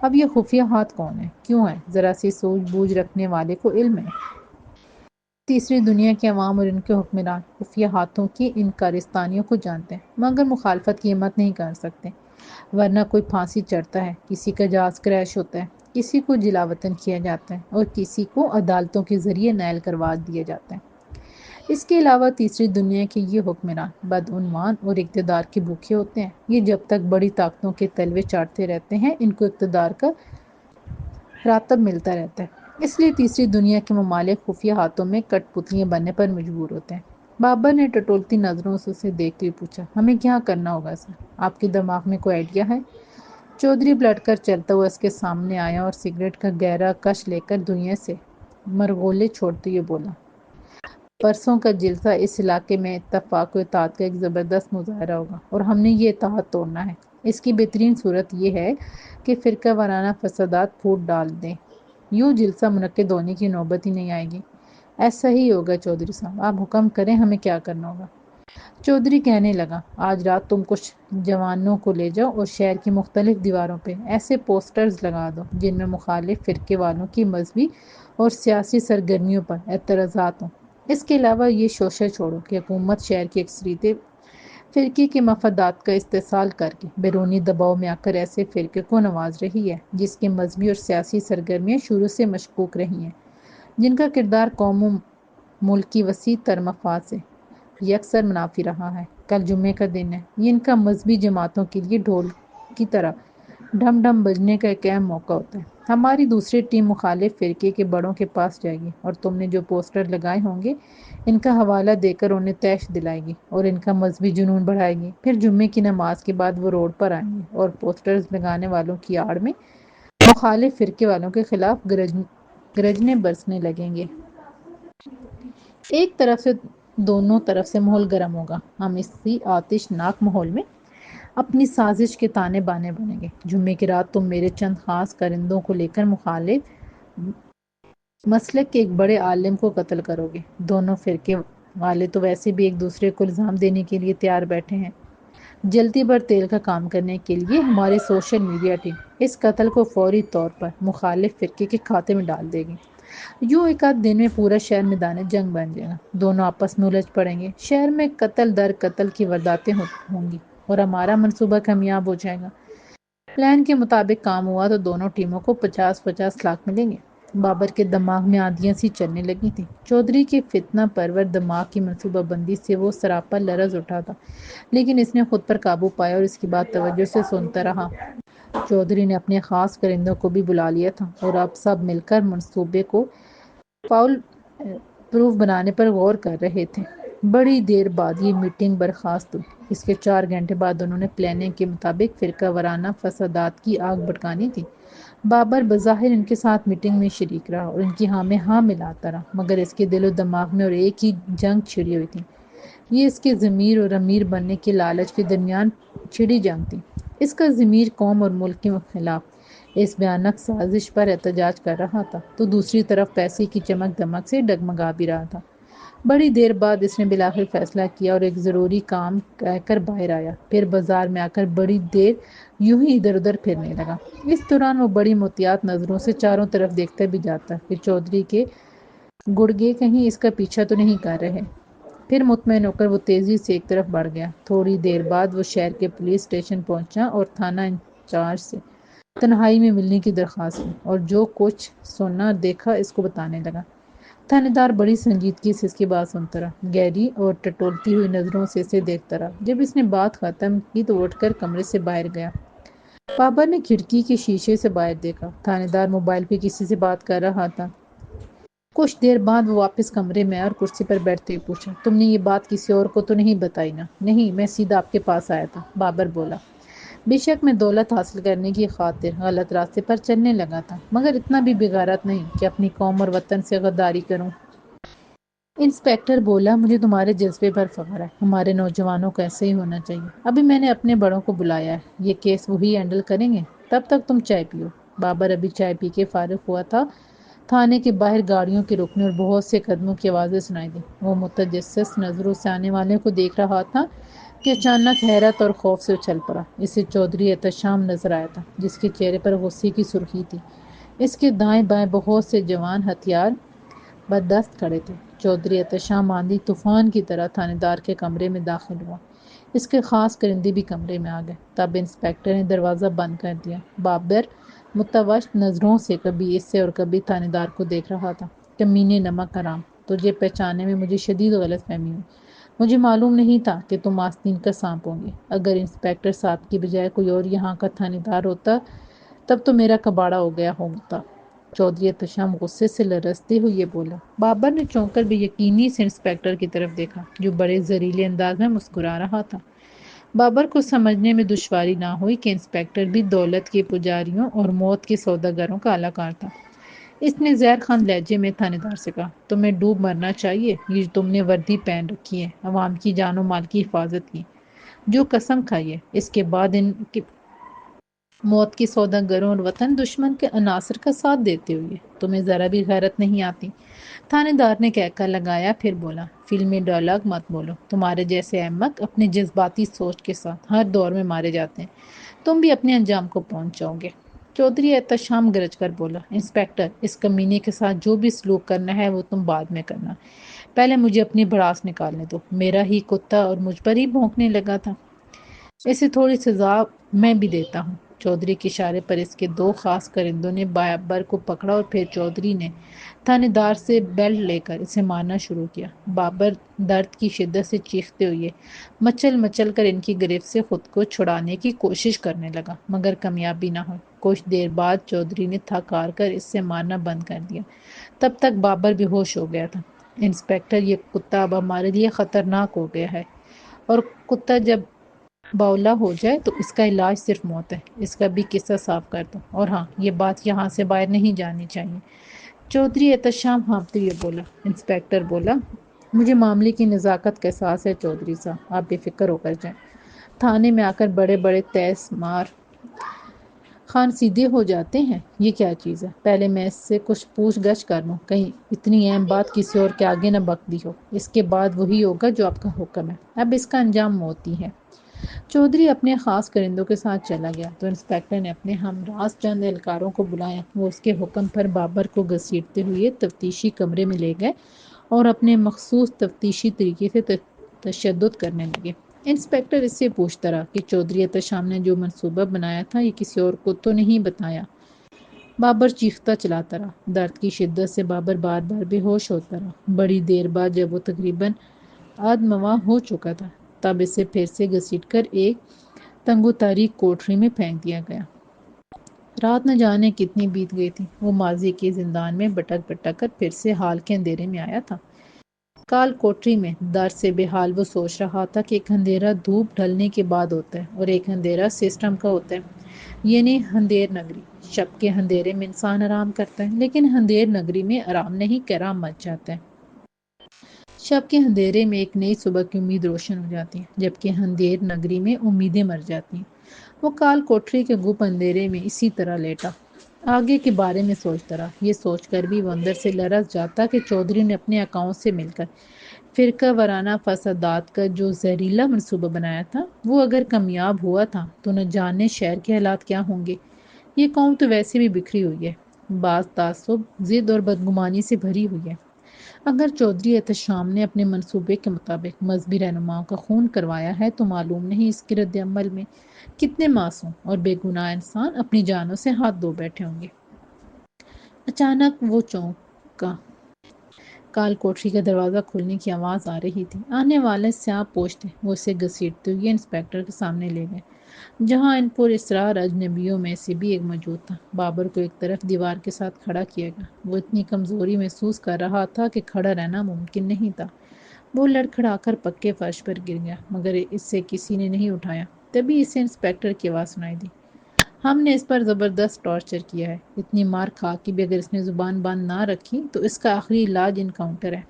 اب یہ خفیہ ہاتھ کون ہے، کیوں ہے؟ ذرا سی سوجھ بوجھ رکھنے والے کو علم ہے۔ تیسری دنیا کے عوام اور ان کے حکمران خفیہ ہاتھوں کی ان کارستانیوں کو جانتے ہیں، مگر مخالفت کی ہمت نہیں کر سکتے، ورنہ کوئی پھانسی چڑھتا ہے، کسی کا جہاز کریش ہوتا ہے، کسی کو جلا وطن کیا جاتا ہے اور کسی کو عدالتوں کے ذریعے نائل کروا دیا جاتا ہے۔ اس کے علاوہ تیسری دنیا کے یہ حکمران بدعنوان اور اقتدار کے بھوکے ہوتے ہیں۔ یہ جب تک بڑی طاقتوں کے تلوے چاٹتے رہتے ہیں، ان کو اقتدار کا راتب ملتا رہتا ہے۔ اس لیے تیسری دنیا کے ممالک خفیہ ہاتھوں میں کٹ پتلیاں بننے پر مجبور ہوتے ہیں۔ بابر نے ٹٹولتی نظروں سے اسے دیکھتے ہوئے پوچھا، ہمیں کیا کرنا ہوگا سر؟ آپ کے دماغ میں کوئی آئیڈیا ہے؟ چودھری پلٹ کر چلتا ہوا اس کے سامنے آیا اور سگریٹ کا گہرا کش لے کر دنیا سے مرغولے چھوڑتے ہوئے بولا، پرسوں کا جلسہ اس علاقے میں اتفاق و اتحاد کا ایک زبردست مظاہرہ ہوگا، اور ہم نے یہ اتحاد توڑنا ہے۔ اس کی بہترین صورت یہ ہے کہ فرقہ وارانہ فسادات پھوٹ ڈال دیں، یوں جلسہ منعقد ہونے کی نوبت ہی نہیں آئے گی۔ ایسا ہی ہوگا چودھری صاحب، آپ حکم کریں، ہمیں کیا کرنا ہوگا؟ چودھری کہنے لگا، آج رات تم کچھ جوانوں کو لے جاؤ اور شہر کی مختلف دیواروں پہ ایسے پوسٹرز لگا دو جن میں مخالف فرقے والوں کی مذہبی اور سیاسی سرگرمیوں پر اعتراضات ہوں۔ اس کے علاوہ یہ شوشہ چھوڑو کہ حکومت شہر کی اکثریت فرقے کے مفادات کا استحصال کر کے بیرونی دباؤ میں آ کر ایسے فرقے کو نواز رہی ہے جس کے مذہبی اور سیاسی سرگرمیاں شروع سے مشکوک رہی ہیں، جن کا کردار قوم و ملک کی وسیع تر مفاد سے یکسر منافی رہا ہے۔ کل جمعے کا دن ہے، یہ ان کا مذہبی جماعتوں کے لیے ڈھول کی طرح ڈھم ڈھم بجنے کا ایک اہم موقع ہوتا ہے۔ ہماری دوسری ٹیم مخالف فرقے کے بڑوں کے پاس جائے گی اور تم نے جو پوسٹر لگائے ہوں گے ان کا حوالہ دے کر انہیں طیش دلائے گی اور ان کا مذہبی جنون بڑھائے گی۔ پھر جمعے کی نماز کے بعد وہ روڈ پر آئیں گے اور پوسٹرز لگانے والوں کی آڑ میں مخالف فرقے والوں کے خلاف گرجنے برسنے لگیں گے۔ ایک طرف سے دونوں طرف سے ماحول گرم ہوگا۔ ہم اسی آتش ناک ماحول میں اپنی سازش کے تانے بانے بنیں گے۔ جمعے کی رات تم میرے چند خاص کرندوں کو لے کر مخالف مسلک کے ایک بڑے عالم کو قتل کرو گے۔ دونوں فرقے والے تو ویسے بھی ایک دوسرے کو الزام دینے کے لیے تیار بیٹھے ہیں۔ جلدی بھر تیل کا کام کرنے کے لیے ہماری سوشل میڈیا ٹیم اس قتل کو فوری طور پر مخالف فرقے کے کھاتے میں ڈال دے گی۔ یوں ایک آدھ دن میں پورا شہر میدان جنگ بن جائے گا، دونوں آپس میں الجھ پڑیں گے، شہر میں قتل در قتل کی وارداتیں ہوں گی اور ہمارا منصوبہ کامیاب ہو جائے گا۔ پلان کے مطابق کام ہوا تو دونوں ٹیموں کو 50-50 لاکھ ملیں گے۔ بابر کے دماغ میں آندیاں سی چلنے لگی تھی۔ چودھری کے فتنہ پرور دماغ کی منصوبہ بندی سے وہ سراپا لرز اٹھا تھا، لیکن اس نے خود پر قابو پایا اور اس کی بات توجہ سے سنتا رہا۔ چودھری نے اپنے خاص کرندوں کو بھی بلا لیا تھا اور اب سب مل کر منصوبے کو فاؤل پروف بنانے پر غور کر رہے تھے۔ بڑی دیر بعد یہ میٹنگ برخاست ہوئی۔ اس کے 4 گھنٹے بعد انہوں نے پلاننگ کے مطابق فرقہ وارانہ فسادات کی آگ بھڑکانی تھی۔ بابر بظاہر ان کے ساتھ میٹنگ میں شریک رہا اور ان کی ہاں میں ہاں ملاتا رہا، مگر اس کے دل و دماغ میں اور ایک ہی جنگ چھڑی ہوئی تھی۔ یہ اس کے ضمیر اور امیر بننے کے لالچ کے درمیان چھڑی جنگ تھی۔ اس کا ضمیر قوم اور ملک کے خلاف اس بھیانک سازش پر احتجاج کر رہا تھا، تو دوسری طرف پیسے کی چمک دمک سے ڈگمگا بھی رہا تھا۔ بڑی دیر بعد اس نے بالآخر فیصلہ کیا اور ایک ضروری کام کہہ کر باہر آیا، پھر بازار میں آ کر بڑی دیر یوں ہی ادھر ادھر پھرنے لگا۔ اس دوران وہ بڑی محتاط نظروں سے چاروں طرف دیکھتا بھی جاتا کہ چودھری کے گڑگے کہیں اس کا پیچھا تو نہیں کر رہے۔ پھر مطمئن ہو کر وہ تیزی سے ایک طرف بڑھ گیا۔ تھوڑی دیر بعد وہ شہر کے پولیس اسٹیشن پہنچا اور تھانہ انچارج سے تنہائی میں ملنے کی درخواست کی اور جو کچھ سنا اور دیکھا اس کو بتانے لگا۔ تھانے دار بڑی سنجیدگی سے اس کی بات سنتا رہا، گہری اور ٹٹولتی ہوئی نظروں سے اسے دیکھتا رہا۔ جب اس نے بات ختم کی تو اٹھ کر کمرے سے باہر گیا۔ بابر نے کھڑکی کے شیشے سے باہر دیکھا۔ تھانے دار موبائل پہ کسی سے بات کر رہا تھا۔ کچھ دیر بعد وہ واپس کمرے میں آیا اور کرسی پر بیٹھتے ہوئے پوچھا، تم نے یہ بات کسی اور کو تو نہیں بتائی نا؟ نہیں، میں سیدھا آپ کے پاس آیا تھا، بابر بولا۔ بے شک میں دولت حاصل کرنے کی خاطر غلط راستے پر چلنے لگا تھا، مگر اتنا بھی بغیرت نہیں کہ اپنی قوم اور وطن سے غداری کروں۔ انسپکٹر بولا، مجھے تمہارے جذبے پر فخر ہے، ہمارے نوجوانوں کو ایسے ہی ہونا چاہیے۔ ابھی میں نے اپنے بڑوں کو بلایا ہے، یہ کیس وہی ہینڈل کریں گے، تب تک تم چائے پیو۔ بابر ابھی چائے پی کے فارغ ہوا تھا، تھانے کے باہر گاڑیوں کے رکنے اور بہت سے قدموں کی آوازیں سنائی دیں۔ وہ متجسس نظروں سے آنے والوں کو دیکھ رہا تھا کہ اچانک حیرت اور خوف سے اچھل پڑا۔ اسے چودھری احتشام نظر آیا تھا، جس کے چہرے پر غصے کی سرخی تھی۔ اس کے دائیں بائیں بہت سے جوان ہتھیار بردست کھڑے تھے۔ چودھری احتشام آندھی طوفان کی طرح تھانے دار کے کمرے میں داخل ہوا۔ اس کے خاص کرندے بھی کمرے میں آ گئے۔ تب انسپکٹر نے دروازہ بند کر دیا۔ بابر متوش نظروں سے کبھی اس سے اور کبھی تھانے دار کو دیکھ رہا تھا۔ کمینے نمک حرام، تجھے پہچاننے میں مجھے شدید غلط فہمی ہوئی۔ مجھے معلوم نہیں تھا کہ تم آستین کا سانپ ہوں گے۔ اگر انسپکٹر صاحب کی بجائے کوئی اور یہاں کا تھانے دار ہوتا تب تو میرا کباڑا ہو گیا ہوتا۔ چودھری احتشام غصے سے لرزتے ہوئے یہ بولا۔ بابر نے چونک کر بے یقینی سے انسپکٹر کی طرف دیکھا، جو بڑے زہریلے انداز میں مسکرا رہا تھا۔ بابر کو سمجھنے میں دشواری نہ ہوئی کہ انسپکٹر بھی دولت کے پجاریوں اور موت کے سوداگروں کا اہلکار تھا۔ اس نے زہر خان لہجے میں تھانے دار سے کہا، تمہیں ڈوب مرنا چاہیے، یہ تم نے وردی پہن رکھی ہے، عوام کی جان و مال کی حفاظت کی، جو قسم کھائی ہے، اس کے بعد ان کی موت کے سوداگروں اور وطن دشمن کے عناصر کا ساتھ دیتے ہوئے تمہیں ذرا بھی غیرت نہیں آتی؟ تھانے دار نے کہکا لگایا، پھر بولا، فلمی ڈائلاگ مت بولو، تمہارے جیسے احمق اپنے جذباتی سوچ کے ساتھ ہر دور میں مارے جاتے ہیں، تم بھی اپنے انجام کو پہنچ جاؤ گے۔ چودھری احتشام گرج کر بولا، انسپکٹر، اس کمینے کے ساتھ جو بھی سلوک کرنا ہے وہ تم بعد میں کرنا، پہلے مجھے اپنی بھڑاس نکالنے دو، میرا ہی کتا اور مجھ پر ہی بھونکنے لگا تھا، اسے تھوڑی سزا میں بھی دیتا ہوں۔ چودھری کے اشارے پر اس کے دو خاص کرندوں نے بابر کو پکڑا اور پھر چودھری نے تھانے دار سے بیلٹ لے کر اسے مارنا شروع کیا۔ بابر درد کی شدت سے چیختے ہوئے مچل مچل کر ان کی گرفت سے خود کو چھڑانے کی کوشش کرنے لگا، مگر کامیابی نہ ہوئی۔ کچھ دیر بعد چودھری نے تھک ہار کر اس سے مارنا بند کر دیا۔ تب تک بابر بے ہوش ہو گیا تھا۔ انسپکٹر، یہ کتا اب ہمارے لیے خطرناک ہو گیا ہے، اور کتا جب باولا ہو جائے تو اس کا علاج صرف موت ہے، اس کا بھی قصہ صاف کر دو، اور ہاں، یہ بات یہاں سے باہر نہیں جانی چاہیے۔ چودھری احتشام ہانپتے ہوئے بولا۔ انسپکٹر بولا، مجھے معاملے کی نزاکت کا احساس ہے چودھری صاحب، آپ بے فکر ہو کر جائیں۔ تھانے میں آ کر بڑے بڑے تیس مار خان سیدھے ہو جاتے ہیں، یہ کیا چیز ہے؟ پہلے میں اس سے کچھ پوچھ گچھ کر لوں، کہیں اتنی اہم بات کسی اور کے آگے نہ بک دی ہو، اس کے بعد وہی ہوگا جو آپ کا حکم ہے، اب اس کا انجام موت ہی ہے۔ چودھری اپنے خاص کرندوں کے ساتھ چلا گیا تو انسپکٹر نے اپنے ہمراز چند اہلکاروں کو بلایا۔ وہ اس کے حکم پر بابر کو گھسیٹتے ہوئے تفتیشی کمرے میں لے گئے اور اپنے مخصوص تفتیشی طریقے سے تشدد کرنے لگے۔ انسپکٹر اس سے پوچھتا رہا کہ چودھری احتشام نے جو منصوبہ بنایا تھا یہ کسی اور کو تو نہیں بتایا؟ بابر چیختا چلاتا رہا۔ درد کی شدت سے بابر بار بار بے ہوش ہوتا رہا۔ بڑی دیر بعد جب وہ تقریباً آدموا ہو چکا تھا تب اسے پھر سے گھسیٹ کر ایک تنگ و تاریک کوٹری میں پھینک دیا گیا۔ رات نہ جانے کتنی بیت گئی تھی۔ وہ ماضی کے زندان میں بھٹک بھٹک کر پھر سے حال کے اندھیرے میں آیا تھا۔ کال کوٹری میں درد سے بے حال وہ سوچ رہا تھا کہ ایک اندھیرا دھوپ ڈھلنے کے بعد ہوتا ہے اور ایک اندھیرا سسٹم کا ہوتا ہے، یعنی اندھیر نگری۔ شب کے اندھیرے میں انسان آرام کرتا ہے لیکن اندھیر نگری میں آرام نہیں، کرام مچ جاتا ہے۔ شب کے اندھیرے میں ایک نئی صبح کی امید روشن ہو جاتی ہے جبکہ اندھیر نگری میں امیدیں مر جاتی ہیں۔ وہ کال کوٹری کے گپ اندھیرے میں اسی طرح لیٹا آگے کے بارے میں سوچتا رہا۔ یہ سوچ کر بھی وہ اندر سے لرز جاتا کہ چودھری نے اپنے اکاؤنٹ سے مل کر فرقہ وارانہ فسادات کا جو زہریلا منصوبہ بنایا تھا وہ اگر کامیاب ہوا تھا تو نہ جانے شہر کے حالات کیا ہوں گے۔ یہ قوم تو ویسے بھی بکھری ہوئی ہے، بعض تعصب، ضد اور بدگمانی سے بھری ہوئی ہے۔ اگر چودھری احتشام نے اپنے منصوبے کے مطابق مذہبی رہنماؤں کا خون کروایا ہے تو معلوم نہیں اس کے رد عمل میں کتنے معصوم اور بے گناہ انسان اپنی جانوں سے ہاتھ دھو بیٹھے ہوں گے۔ اچانک وہ چونکا۔ کال کوٹری کا دروازہ کھلنے کی آواز آ رہی تھی۔ آنے والے سیاہ پوش تھے۔ وہ اسے گھسیٹتے ہوئے انسپکٹر کے سامنے لے گئے جہاں ان پر اسرار اجنبیوں میں سے بھی ایک موجود تھا۔ بابر کو ایک طرف دیوار کے ساتھ کھڑا کیا گیا۔ وہ اتنی کمزوری محسوس کر رہا تھا کہ کھڑا رہنا ممکن نہیں تھا۔ وہ لڑکھڑا کر پکے فرش پر گر گیا مگر اس سے کسی نے نہیں اٹھایا۔ تبھی اسے انسپکٹر کی آواز سنائی دی۔ ہم نے اس پر زبردست ٹارچر کیا ہے۔ اتنی مار کھا کے بھی اگر اس نے زبان بند نہ رکھی تو اس کا آخری علاج انکاؤنٹر ہے۔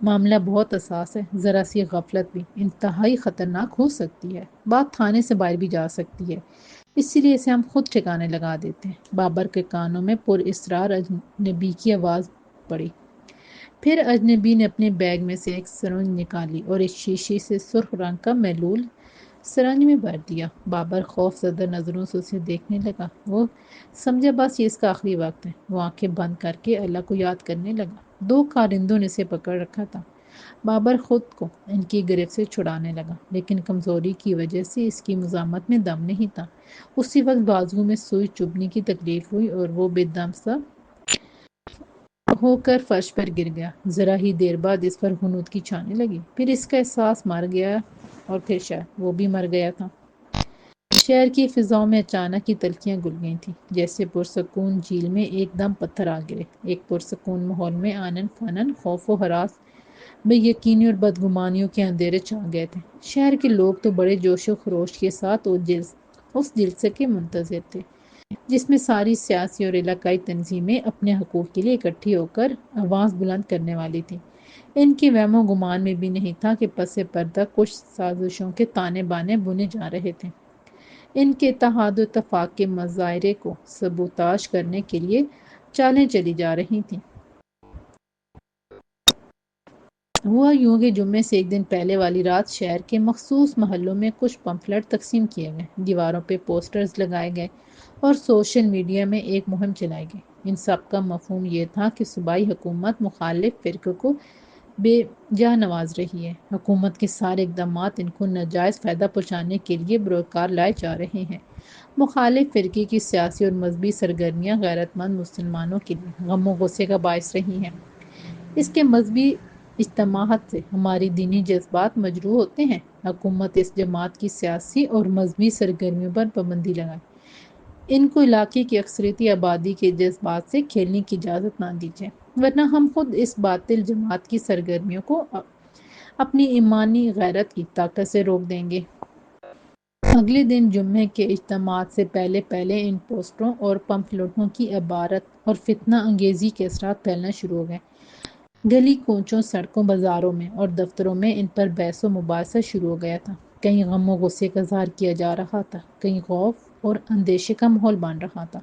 معاملہ بہت حساس ہے، ذرا سی غفلت بھی انتہائی خطرناک ہو سکتی ہے، بات تھانے سے باہر بھی جا سکتی ہے، اسی لیے اسے ہم خود ٹھکانے لگا دیتے ہیں۔ بابر کے کانوں میں پر اسرار اجنبی کی آواز پڑی۔ پھر اجنبی نے اپنے بیگ میں سے ایک سرنج نکالی اور ایک شیشی سے سرخ رنگ کا محلول سرنج میں بھر دیا۔ بابر خوف زدہ نظروں سے اسے دیکھنے لگا۔ وہ سمجھا بس یہ اس کا آخری وقت ہے۔ وہ آنکھیں بند کر کے اللہ کو یاد کرنے لگا۔ دو کارندوں نے اسے پکڑ رکھا تھا۔ بابر خود کو ان کی گرفت سے چھڑانے لگا لیکن کمزوری کی وجہ سے اس کی مزاحمت میں دم نہیں تھا۔ اسی وقت بازو میں سوئی چبھنے کی تکلیف ہوئی اور وہ بے دم سا ہو کر فرش پر گر گیا۔ ذرا ہی دیر بعد اس پر غنودگی چھانے لگی۔ پھر اس کا احساس مر گیا اور پھر شاید وہ بھی مر گیا تھا۔ شہر کی فضاؤں میں اچانک ہی تلخیاں گھل گئی تھیں، جیسے پرسکون جھیل میں ایک دم پتھر آ گرے۔ ایک پرسکون ماحول میں آنن فانن، خوف و ہراس، بے یقینی اور بدگمانیوں کے اندھیرے چھا گئے تھے۔ شہر کے لوگ تو بڑے جوش و خروش کے ساتھ اس جلسے کے منتظر تھے جس میں ساری سیاسی اور علاقائی تنظیمیں اپنے حقوق کے لیے اکٹھی ہو کر آواز بلند کرنے والی تھیں۔ ان کے وہم و گمان میں بھی نہیں تھا کہ پس پردہ کچھ سازشوں کے تانے بانے بنے جا رہے تھے۔ ان کے اتحاد و اتفاق کے مظاہرے کو سبوتاژ کرنے کے لیے چالیں چلی جا رہی تھیں۔ ہوا یوں کہ جمعے سے ایک دن پہلے والی رات شہر کے مخصوص محلوں میں کچھ پمفلٹ تقسیم کیے گئے، دیواروں پہ پوسٹرز لگائے گئے اور سوشل میڈیا میں ایک مہم چلائی گئی۔ ان سب کا مفہوم یہ تھا کہ صوبائی حکومت مخالف فرقے کو بے جا نواز رہی ہے۔ حکومت کے سارے اقدامات ان کو ناجائز فائدہ پہنچانے کے لیے بروکار لائے جا رہے ہیں۔ مخالف فرقے کی سیاسی اور مذہبی سرگرمیاں غیرت مند مسلمانوں کے لیے غم و غصے کا باعث رہی ہیں۔ اس کے مذہبی اجتماعات سے ہماری دینی جذبات مجروح ہوتے ہیں۔ حکومت اس جماعت کی سیاسی اور مذہبی سرگرمیوں پر پابندی لگائے۔ ان کو علاقے کی اکثریتی آبادی کے جذبات سے کھیلنے کی اجازت نہ دیجیے، ورنہ ہم خود اس باطل جماعت کی سرگرمیوں کو اپنی ایمانی غیرت کی طاقت سے روک دیں گے۔ اگلے دن جمعے کے اجتماعات سے پہلے پہلے ان پوسٹروں اور پمفلٹوں کی عبارت اور فتنہ انگیزی کے اثرات پھیلنا شروع ہو گئے۔ گلی کوچوں، سڑکوں، بازاروں میں اور دفتروں میں ان پر بحث و مباحثہ شروع ہو گیا تھا۔ کہیں غم و غصے کا اظہار کیا جا رہا تھا، کہیں خوف اور اندیشے کا ماحول بن رہا تھا۔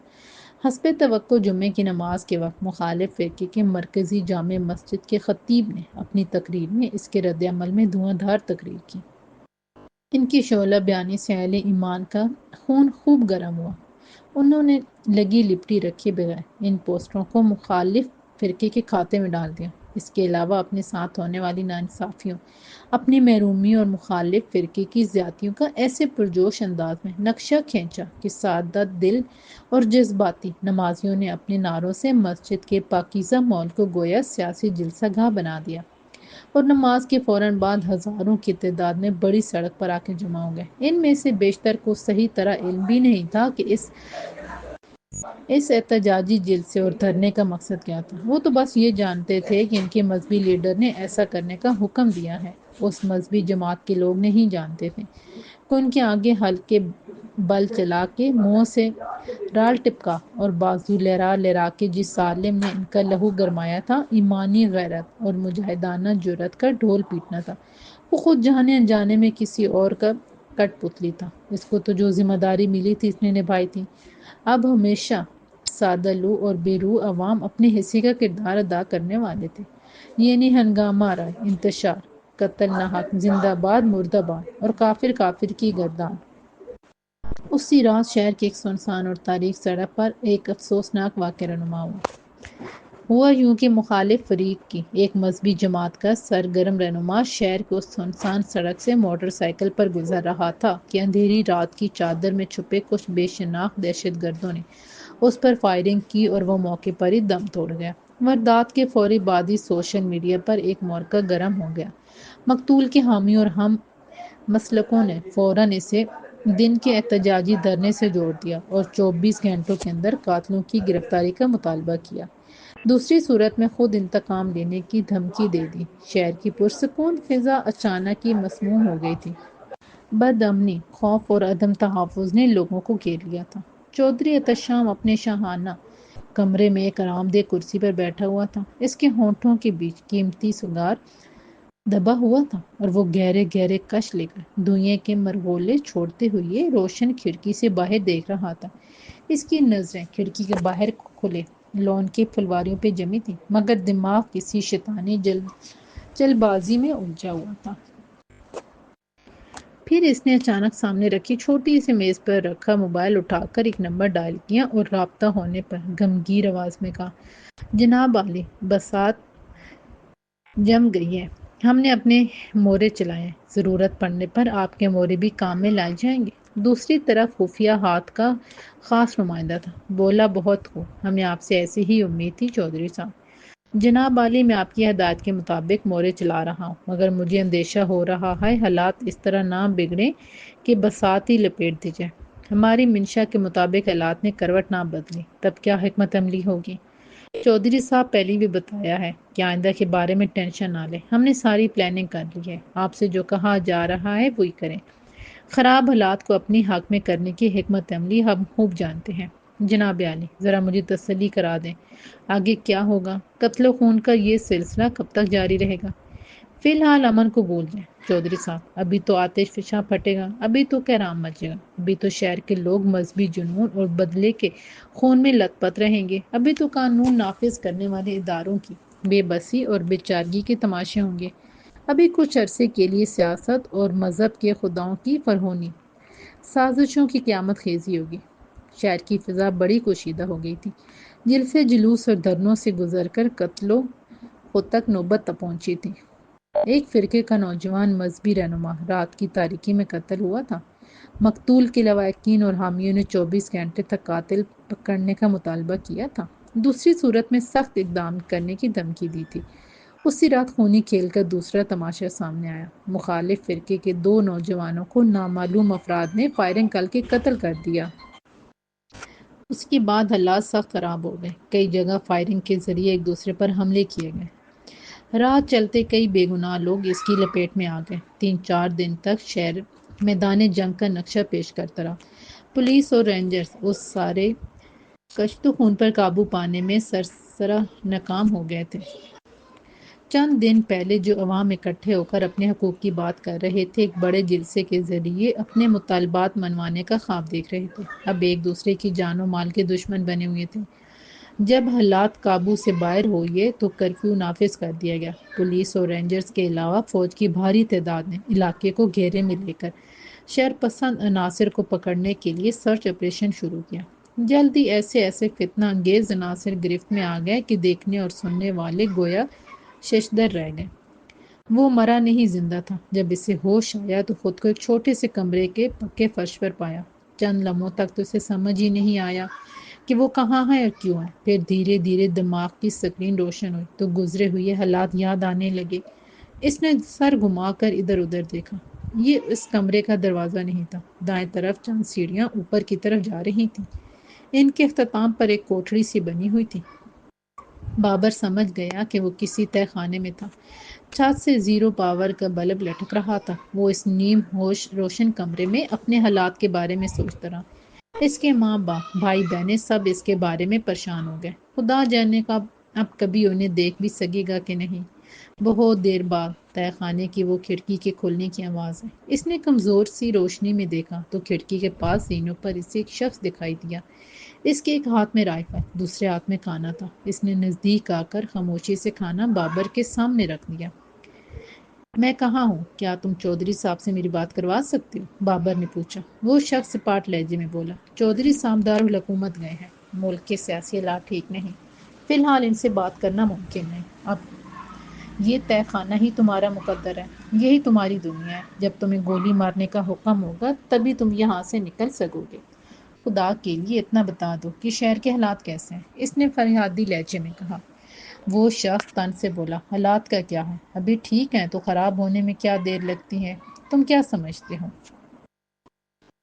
حسب توقع جمعے کی نماز کے وقت مخالف فرقے کے مرکزی جامع مسجد کے خطیب نے اپنی تقریر میں اس کے رد عمل میں دھواں دھار تقریر کی۔ ان کی شعلہ بیانی سے اہل ایمان کا خون خوب گرم ہوا۔ انہوں نے لگی لپٹی رکھے بغیر ان پوسٹروں کو مخالف فرقے کے کھاتے میں ڈال دیا۔ اس کے علاوہ اپنے ساتھ ہونے والی ناانصافیوں، اپنی محرومی اور مخالف فرقے کی زیادتیوں کا ایسے پرجوش انداز میں نقشہ کھینچا کہ سادہ دل اور جذباتی نمازیوں نے اپنے نعروں سے مسجد کے پاکیزہ ماحول کو گویا سیاسی جلسہ گاہ بنا دیا، اور نماز کے فوراً بعد ہزاروں کی تعداد میں بڑی سڑک پر آ کے جمع ہو گئے۔ ان میں سے بیشتر کو صحیح طرح علم بھی نہیں تھا کہ اس احتجاجی جلسے اور دھرنے کا مقصد کیا تھا۔ وہ تو بس یہ جانتے تھے کہ ان کے مذہبی لیڈر نے ایسا کرنے کا حکم دیا ہے۔ اس مذہبی جماعت کے لوگ نہیں جانتے تھے کہ ان کے آگے ہلکے بل چلا کے، منہ سے رال ٹپکا اور بازو لہرا لہرا کے جس سالم نے ان کا لہو گرمایا تھا، ایمانی غیرت اور مجاہدانہ جرأت کا ڈھول پیٹنا تھا، وہ خود جانے انجانے میں کسی اور کا کٹ پتلی تھا۔ اس کو تو جو ذمہ داری ملی تھی اس نے نبھائی تھی۔ اب ہمیشہ سادہ لو اور بے روح عوام اپنے حصے کا کردار ادا کرنے والے تھے، یعنی ہنگامہ آرائے، انتشار، قتل ناحق، زندہ باد مردہ باد، اور کافر کافر کی گردان۔ اسی رات شہر کی ایک سنسان اور تاریک سڑک پر ایک افسوسناک واقعہ رونما ہوا یوں کہ مخالف فریق کی ایک مذہبی جماعت کا سرگرم رہنما شہر کی اس سنسان سڑک سے موٹر سائیکل پر گزر رہا تھا کہ اندھیری رات کی چادر میں چھپے کچھ بے شناخت دہشت گردوں نے اس پر فائرنگ کی اور وہ موقع پر ہی دم توڑ گیا۔ واردات کے فوری بعد ہی سوشل میڈیا پر ایک مورچہ گرم ہو گیا۔ مقتول کے حامی اور ہم مسلکوں نے فوراً اسے دن کے احتجاجی دھرنے سے جوڑ دیا اور 24 گھنٹوں کے اندر قاتلوں کی گرفتاری کا مطالبہ کیا۔ دوسری صورت میں خود انتقام لینے کی دھمکی دے دی۔ شہر کی پرسکون فضا اچانک ہی مسموم ہو گئی تھی۔ بد امنی، خوف اور عدم تحفظ نے لوگوں کو گھیر لیا تھا۔ چودھری احتشام اپنے شاہانہ کمرے میں ایک آرام دہ کرسی پر بیٹھا ہوا تھا۔ اس کے ہونٹوں کے بیچ قیمتی سگار دبا ہوا تھا اور وہ گہرے گہرے کش لے کر دھوئیں کے مرغولے چھوڑتے ہوئے روشن کھڑکی سے باہر دیکھ رہا تھا۔ اس کی نظریں کھڑکی کے باہر کھلے لون کے پھلواریوں پہ جمی تھیں، مگر دماغ کسی شیطانی جلد بازی میں الجھا ہوا تھا۔ پھر اس نے اچانک سامنے رکھی چھوٹی سی میز پر رکھا موبائل اٹھا کر ایک نمبر ڈائل کیا اور رابطہ ہونے پر گمگیر آواز میں کہا، جناب عالی، بساط جم گئی ہے، ہم نے اپنے مورے چلائے ہیں، ضرورت پڑنے پر آپ کے مورے بھی کام میں لائے جائیں گے۔ دوسری طرف خفیہ ہاتھ کا خاص نمائندہ تھا۔ بولا، بہت خوب، ہمیں آپ سے ایسی ہی امید تھی چودھری صاحب۔ جناب عالی، میں آپ کی ہدایت کے مطابق مورے چلا رہا ہوں، مگر مجھے اندیشہ ہو رہا ہے حالات اس طرح نہ بگڑیں کہ بساط ہی لپیٹ دی جائے۔ ہماری منشا کے مطابق حالات نے کروٹ نہ بدلی، تب کیا حکمت عملی ہوگی؟ چودھری صاحب، پہلے بھی بتایا ہے کہ آئندہ کے بارے میں ٹینشن نہ لیں، ہم نے ساری پلاننگ کر لی ہے، آپ سے جو کہا جا رہا ہے وہی کریں۔ خراب حالات کو اپنی حق میں کرنے کی حکمت عملی ہم خوب جانتے ہیں۔ جناب عالی، ذرا مجھے تسلی کرا دیں، آگے کیا ہوگا؟ قتل و خون کا یہ سلسلہ کب تک جاری رہے گا؟ فی الحال امن کو بھول جائیں چودھری صاحب، ابھی تو آتش فشاں پھٹے گا، ابھی تو کہرام مچے گا، ابھی تو شہر کے لوگ مذہبی جنون اور بدلے کے خون میں لت پت رہیں گے، ابھی تو قانون نافذ کرنے والے اداروں کی بے بسی اور بے چارگی کے تماشے ہوں گے، ابھی کچھ عرصے کے لیے سیاست اور مذہب کے خداؤں کی فرہونی سازشوں کی قیامت خیزی ہوگی۔ شہر کی فضا بڑی کشیدہ ہو گئی تھی۔ جلسے، جلوس اور دھرنوں سے گزر کر قتلوں خود تک نوبت پہنچی تھی۔ ایک فرقے کا نوجوان مذہبی رہنما رات کی تاریکی میں قتل ہوا تھا۔ مقتول کے لواحقین اور حامیوں نے 24 گھنٹے تک قاتل پکڑنے کا مطالبہ کیا تھا، دوسری صورت میں سخت اقدام کرنے کی دھمکی دی تھی۔ اسی رات خونی کھیل کا دوسرا تماشا سامنے آیا۔ مخالف فرقے کے 2 نوجوانوں کو نامعلوم افراد نے فائرنگ کر کے قتل کر دیا۔ اس کے بعد حالات سخت خراب ہو گئے، کئی جگہ فائرنگ کے ذریعے ایک دوسرے پر حملے کیے گئے۔ رات چلتے کئی بے گناہ لوگ اس کی لپیٹ میں آ گئے۔ 3-4 دن تک شہر میدان جنگ کا نقشہ پیش کرتا رہا۔ پولیس اور رینجرز اس سارے کشت و خون پر قابو پانے میں سرسرا ناکام ہو گئے تھے۔ چند دن پہلے جو عوام اکٹھے ہو کر اپنے حقوق کی بات کر رہے تھے، ایک بڑے جلسے کے ذریعے اپنے مطالبات منوانے کا خواب دیکھ رہے تھے، اب ایک دوسرے کی جان و مال کے دشمن بنے ہوئے تھے۔ جب حالات قابو سے باہر ہوئے تو کرفیو نافذ کر دیا گیا۔ پولیس اور رینجرز کے علاوہ فوج کی بھاری تعداد نے علاقے کو گھیرے میں لے کر شر پسند عناصر کو پکڑنے کے لیے سرچ آپریشن شروع کیا۔ جلدی ایسے ایسے فتنہ انگیز عناصر گرفت میں آ گئے کہ دیکھنے اور سننے والے گویا ششدر رہ گئے۔ وہ مرا نہیں، زندہ تھا۔ جب اسے ہوش آیا تو خود کو ایک چھوٹے سے کمرے کے پکے فرش پر پایا۔ چند لمحوں تک تو اسے سمجھ ہی نہیں آیا کہ وہ کہاں ہے اور کیوں ہے۔ پھر دھیرے دھیرے دماغ کی سکرین روشن ہوئی تو گزرے ہوئے حالات یاد آنے لگے۔ اس نے سر گھما کر ادھر ادھر دیکھا۔ یہ اس کمرے کا دروازہ نہیں تھا۔ دائیں طرف چند سیڑھیاں اوپر کی طرف جا رہی تھیں۔ ان کے اختتام پر ایک کوٹھڑی سی بنی ہوئی تھی۔ بابر سمجھ گیا کہ وہ کسی تہہ خانے میں تھا۔ چھت سے زیرو پاور کا بلب لٹک رہا تھا۔ وہ اس نیم ہوش روشن کمرے میں اپنے حالات کے بارے میں سوچتا رہا۔ اس کے ماں باپ، بھائی بہنیں سب اس کے بارے میں پریشان ہو گئے۔ خدا جانے کا اب کبھی انہیں دیکھ بھی سکے گا کہ نہیں۔ بہت دیر بعد تہہ خانے کی وہ کھڑکی کے کھلنے کی آواز ہے۔ اس نے کمزور سی روشنی میں دیکھا تو کھڑکی کے پاس زینوں پر اسے ایک شخص دکھائی دیا۔ اس کے ایک ہاتھ میں رائفل، دوسرے ہاتھ میں کھانا تھا۔ اس نے نزدیک آ کر خاموشی سے کھانا بابر کے سامنے رکھ دیا۔ میں کہاں ہوں؟ کیا تم چودھری صاحب سے میری بات کروا سکتے ہو؟ بابر نے پوچھا۔ وہ شخص سپاٹ لہجے میں بولا، چودھری صاحب دارالحکومت گئے ہیں۔ ملک کے سیاسی حالات ٹھیک نہیں۔ فی الحال ان سے بات کرنا ممکن نہیں۔ اب یہ تہہ خانہ ہی تمہارا مقدر ہے، یہی تمہاری دنیا ہے۔ جب تمہیں گولی مارنے کا حکم ہوگا تبھی تم یہاں سے نکل سکو گے۔ خدا کے لیے اتنا بتا دو کہ شہر کے حالات کیسے ہیں، اس نے فریادی لہجے میں کہا۔ وہ شخص تن سے بولا، حالات کا کیا ہے، ابھی ٹھیک ہیں تو خراب ہونے میں کیا دیر لگتی ہے؟ تم کیا سمجھتے ہو؟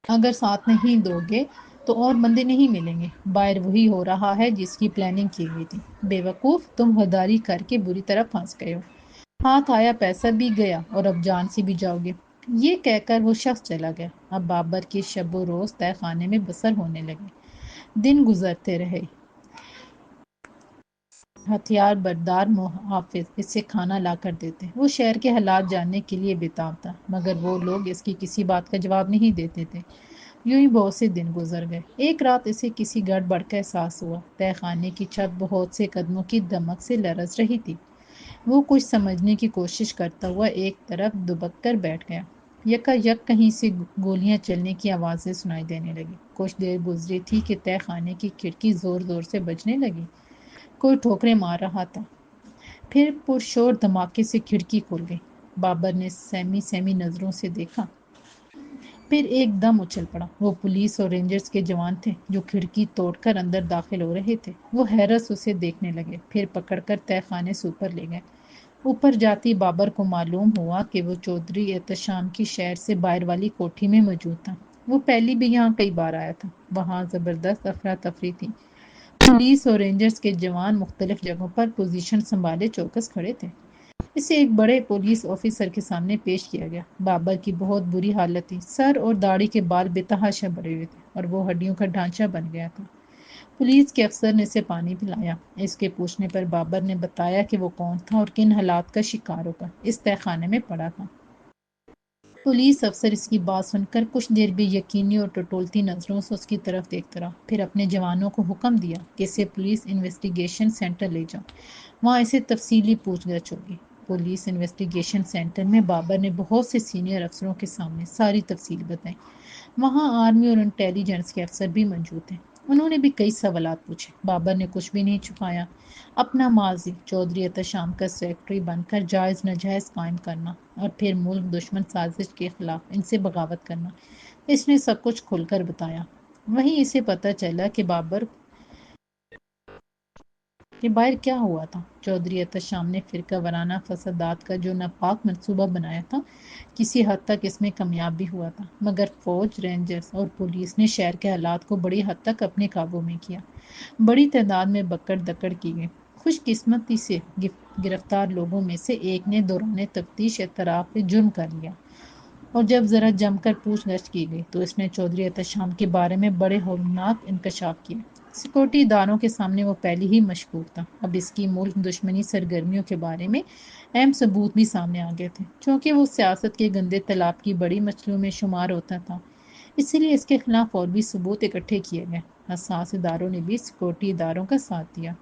اگر ساتھ نہیں دو گے تو اور بندے نہیں ملیں گے۔ باہر وہی ہو رہا ہے جس کی پلاننگ کی ہوئی تھی۔ بے وقوف، تم غداری کر کے بری طرح پھنس گئے ہو۔ ہاتھ آیا پیسہ بھی گیا اور اب جان سے بھی جاؤ گے۔ یہ کہہ کر وہ شخص چلا گیا۔ اب بابر کی شب و روز تہہ خانے میں بسر ہونے لگے۔ دن گزرتے رہے۔ ہتھیار بردار محافظ اسے کھانا لا کر دیتے۔ وہ شہر کے حالات جاننے کے لیے بےتاب تھا، مگر وہ لوگ اس کی کسی بات کا جواب نہیں دیتے تھے۔ یوں ہی بہت سے دن گزر گئے۔ ایک رات اسے کسی گڑبڑ کا احساس ہوا۔ تہہ خانے کی چھت بہت سے قدموں کی دمک سے لرز رہی تھی۔ وہ کچھ سمجھنے کی کوشش کرتا ہوا ایک طرف دبک کر بیٹھ گیا۔ یکا یک کہیں سے گولیاں چلنے کی آوازیں سنائی دینے لگی۔ کچھ دیر گزری تھی کہ تہہ خانے کی کھڑکی زور زور سے بجنے لگی۔ کوئی ٹھوکریں مار رہا تھا۔ پھر پرشور دھماکے سے کھڑکی کھل گئی۔ بابر نے سہمی نظروں سے دیکھا، پھر ایک دم اچھل پڑا۔ وہ پولیس اور رینجرز کے جوان تھے جو کھڑکی توڑ کر اندر داخل ہو رہے تھے۔ وہ حیرت اسے دیکھنے لگے، پھر پکڑ کر تہہ خانے سے اوپر لے گئے۔ اوپر جاتی بابر کو معلوم ہوا کہ وہ چودھری احتشام کی شہر سے باہر والی کوٹھی میں موجود تھا۔ وہ پہلی بھی یہاں کئی بار آیا تھا۔ وہاں زبردست افراتفری تھی۔ پولیس اور رینجرز کے جوان مختلف جگہوں پر پوزیشن سنبھالے چوکس کھڑے تھے۔ اسے ایک بڑے پولیس آفیسر کے سامنے پیش کیا گیا۔ بابر کی بہت بری حالت تھی۔ سر اور داڑھی کے بال بے تحاشا بڑھے ہوئے تھے اور وہ ہڈیوں کا ڈھانچہ بن گیا تھا۔ پولیس کے افسر نے اسے پانی پلایا۔ اس کے پوچھنے پر بابر نے بتایا کہ وہ کون تھا اور کن حالات کا شکار ہو کر اس تہہ خانے میں پڑا تھا۔ پولیس افسر اس کی بات سن کر کچھ دیر بے یقینی اور ٹٹولتی نظروں سے اس کی طرف دیکھتا رہا، پھر اپنے جوانوں کو حکم دیا کہ اسے پولیس انویسٹیگیشن سینٹر لے جاؤ، وہاں اسے تفصیلی پوچھ گچھ ہوگی۔ پولیس انویسٹیگیشن سینٹر میں بابر نے بہت سے سینئر افسروں کے سامنے ساری تفصیل بتائی۔ وہاں آرمی اور انٹیلی جنس کے افسر بھی موجود تھے۔ انہوں نے بھی کئی سوالات پوچھے۔ بابر نے کچھ بھی نہیں چھپایا۔ اپنا ماضی، چودھری احتشام کا سیکرٹری بن کر جائز ناجائز قائم کرنا اور پھر ملک دشمن سازش کے خلاف ان سے بغاوت کرنا، اس نے سب کچھ کھل کر بتایا۔ وہیں اسے پتہ چلا کہ بابر کے باہر کیا ہوا تھا۔ چودھری احتشام نے فرقہ وارانہ فسادات کا جو ناپاک منصوبہ بنایا تھا، کسی حد تک اس میں کامیاب بھی ہوا تھا، مگر فوج، رینجرز اور پولیس نے شہر کے حالات کو بڑی حد تک اپنے قابو میں کیا۔ بڑی تعداد میں بکڑ دکڑ کی گئی۔ خوش قسمتی سے گرفتار لوگوں میں سے ایک نے دوران تفتیش اعتراف جرم کر لیا، اور جب ذرا جم کر پوچھ گچھ کی گئی تو اس نے چودھری احتشام کے بارے میں بڑے ہولناک انکشاف کیے۔ سیکورٹی اداروں کے سامنے وہ پہلے ہی مشکوک تھا، اب اس کی ملک دشمنی سرگرمیوں کے بارے میں اہم ثبوت بھی سامنے آ گئے تھے۔ چونکہ وہ سیاست کے گندے تالاب کی بڑی مچھلیوں میں شمار ہوتا تھا، اسی لیے اس کے خلاف اور بھی ثبوت اکٹھے کیے گئے۔ حساس اداروں نے بھی سیکورٹی اداروں کا ساتھ دیا۔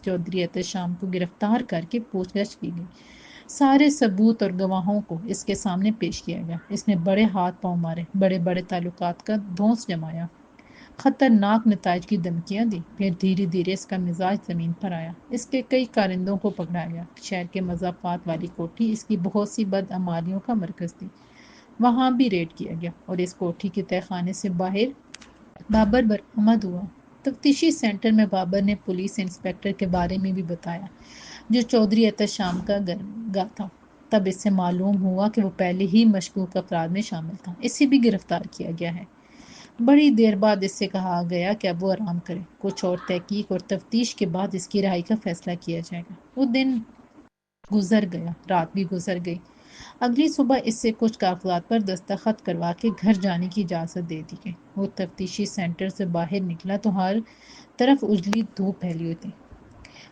چودھری احتشام کو گرفتار کر کے پوچھ گچھ کی گئی۔ سارے ثبوت اور گواہوں کو اس کے سامنے پیش کیا گیا۔ اس نے بڑے ہاتھ پاؤں مارے، بڑے بڑے تعلقات کا دھونس جمایا، خطرناک نتائج کی دھمکیاں دی۔ پھر دھیرے دھیرے اس کا مزاج زمین پر آیا۔ اس کے کئی کارندوں کو پکڑا گیا۔ شہر کے مضافات والی کوٹھی اس کی بہت سی بدعمالیوں کا مرکز تھی، وہاں بھی ریڈ کیا گیا، اور اس کوٹھی کے تہہ خانے سے باہر بابر برآمد ہوا۔ تفتیشی سینٹر میں بابر نے پولیس انسپکٹر کے بارے میں بھی بتایا، جو چودھری احتشام کا گرگا تھا۔ تب اس سے معلوم ہوا کہ وہ پہلے ہی مشکوک افراد میں شامل تھا۔ اسے بھی گرفتار کیا گیا ہے۔ بڑی دیر بعد اس سے کہا گیا کہ اب وہ آرام کرے، کچھ اور تحقیق اور تفتیش کے بعد اس کی رہائی کا فیصلہ کیا جائے گا۔ وہ دن گزر گیا، رات بھی گزر گئی۔ اگلی صبح اس سے کچھ کاغذات پر دستخط کروا کے گھر جانے کی اجازت دے دی گئی۔ وہ تفتیشی سینٹر سے باہر نکلا تو ہر طرف اجلی دھوپ پھیلی ہوئی تھی،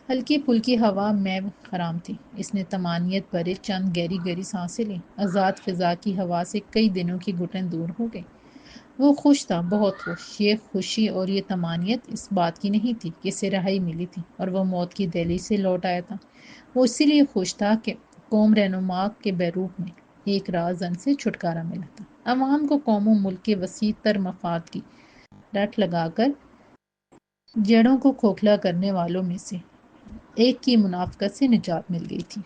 ہلکی پھلکی ہوا میں خرام تھی۔ اس نے طمانینت بھرے چند گہری گہری سانسیں لیں۔ آزاد فضا کی ہوا سے کئی دنوں کی گھٹن دور ہو گئی۔ وہ خوش تھا، بہت خوش۔ یہ خوشی اور یہ طمانینت اس بات کی نہیں تھی کہ اسے رہائی ملی تھی اور وہ موت کی دہلیز سے لوٹ آیا تھا۔ وہ اسی لیے خوش تھا کہ قوم رہنما کے بیروپ میں ایک رازن سے چھٹکارا ملا تھا۔ عوام کو قوم و ملک کے وسیع تر مفاد کی رٹ لگا کر جڑوں کو کھوکھلا کرنے والوں میں سے ایک کی منافقت سے نجات مل گئی تھی۔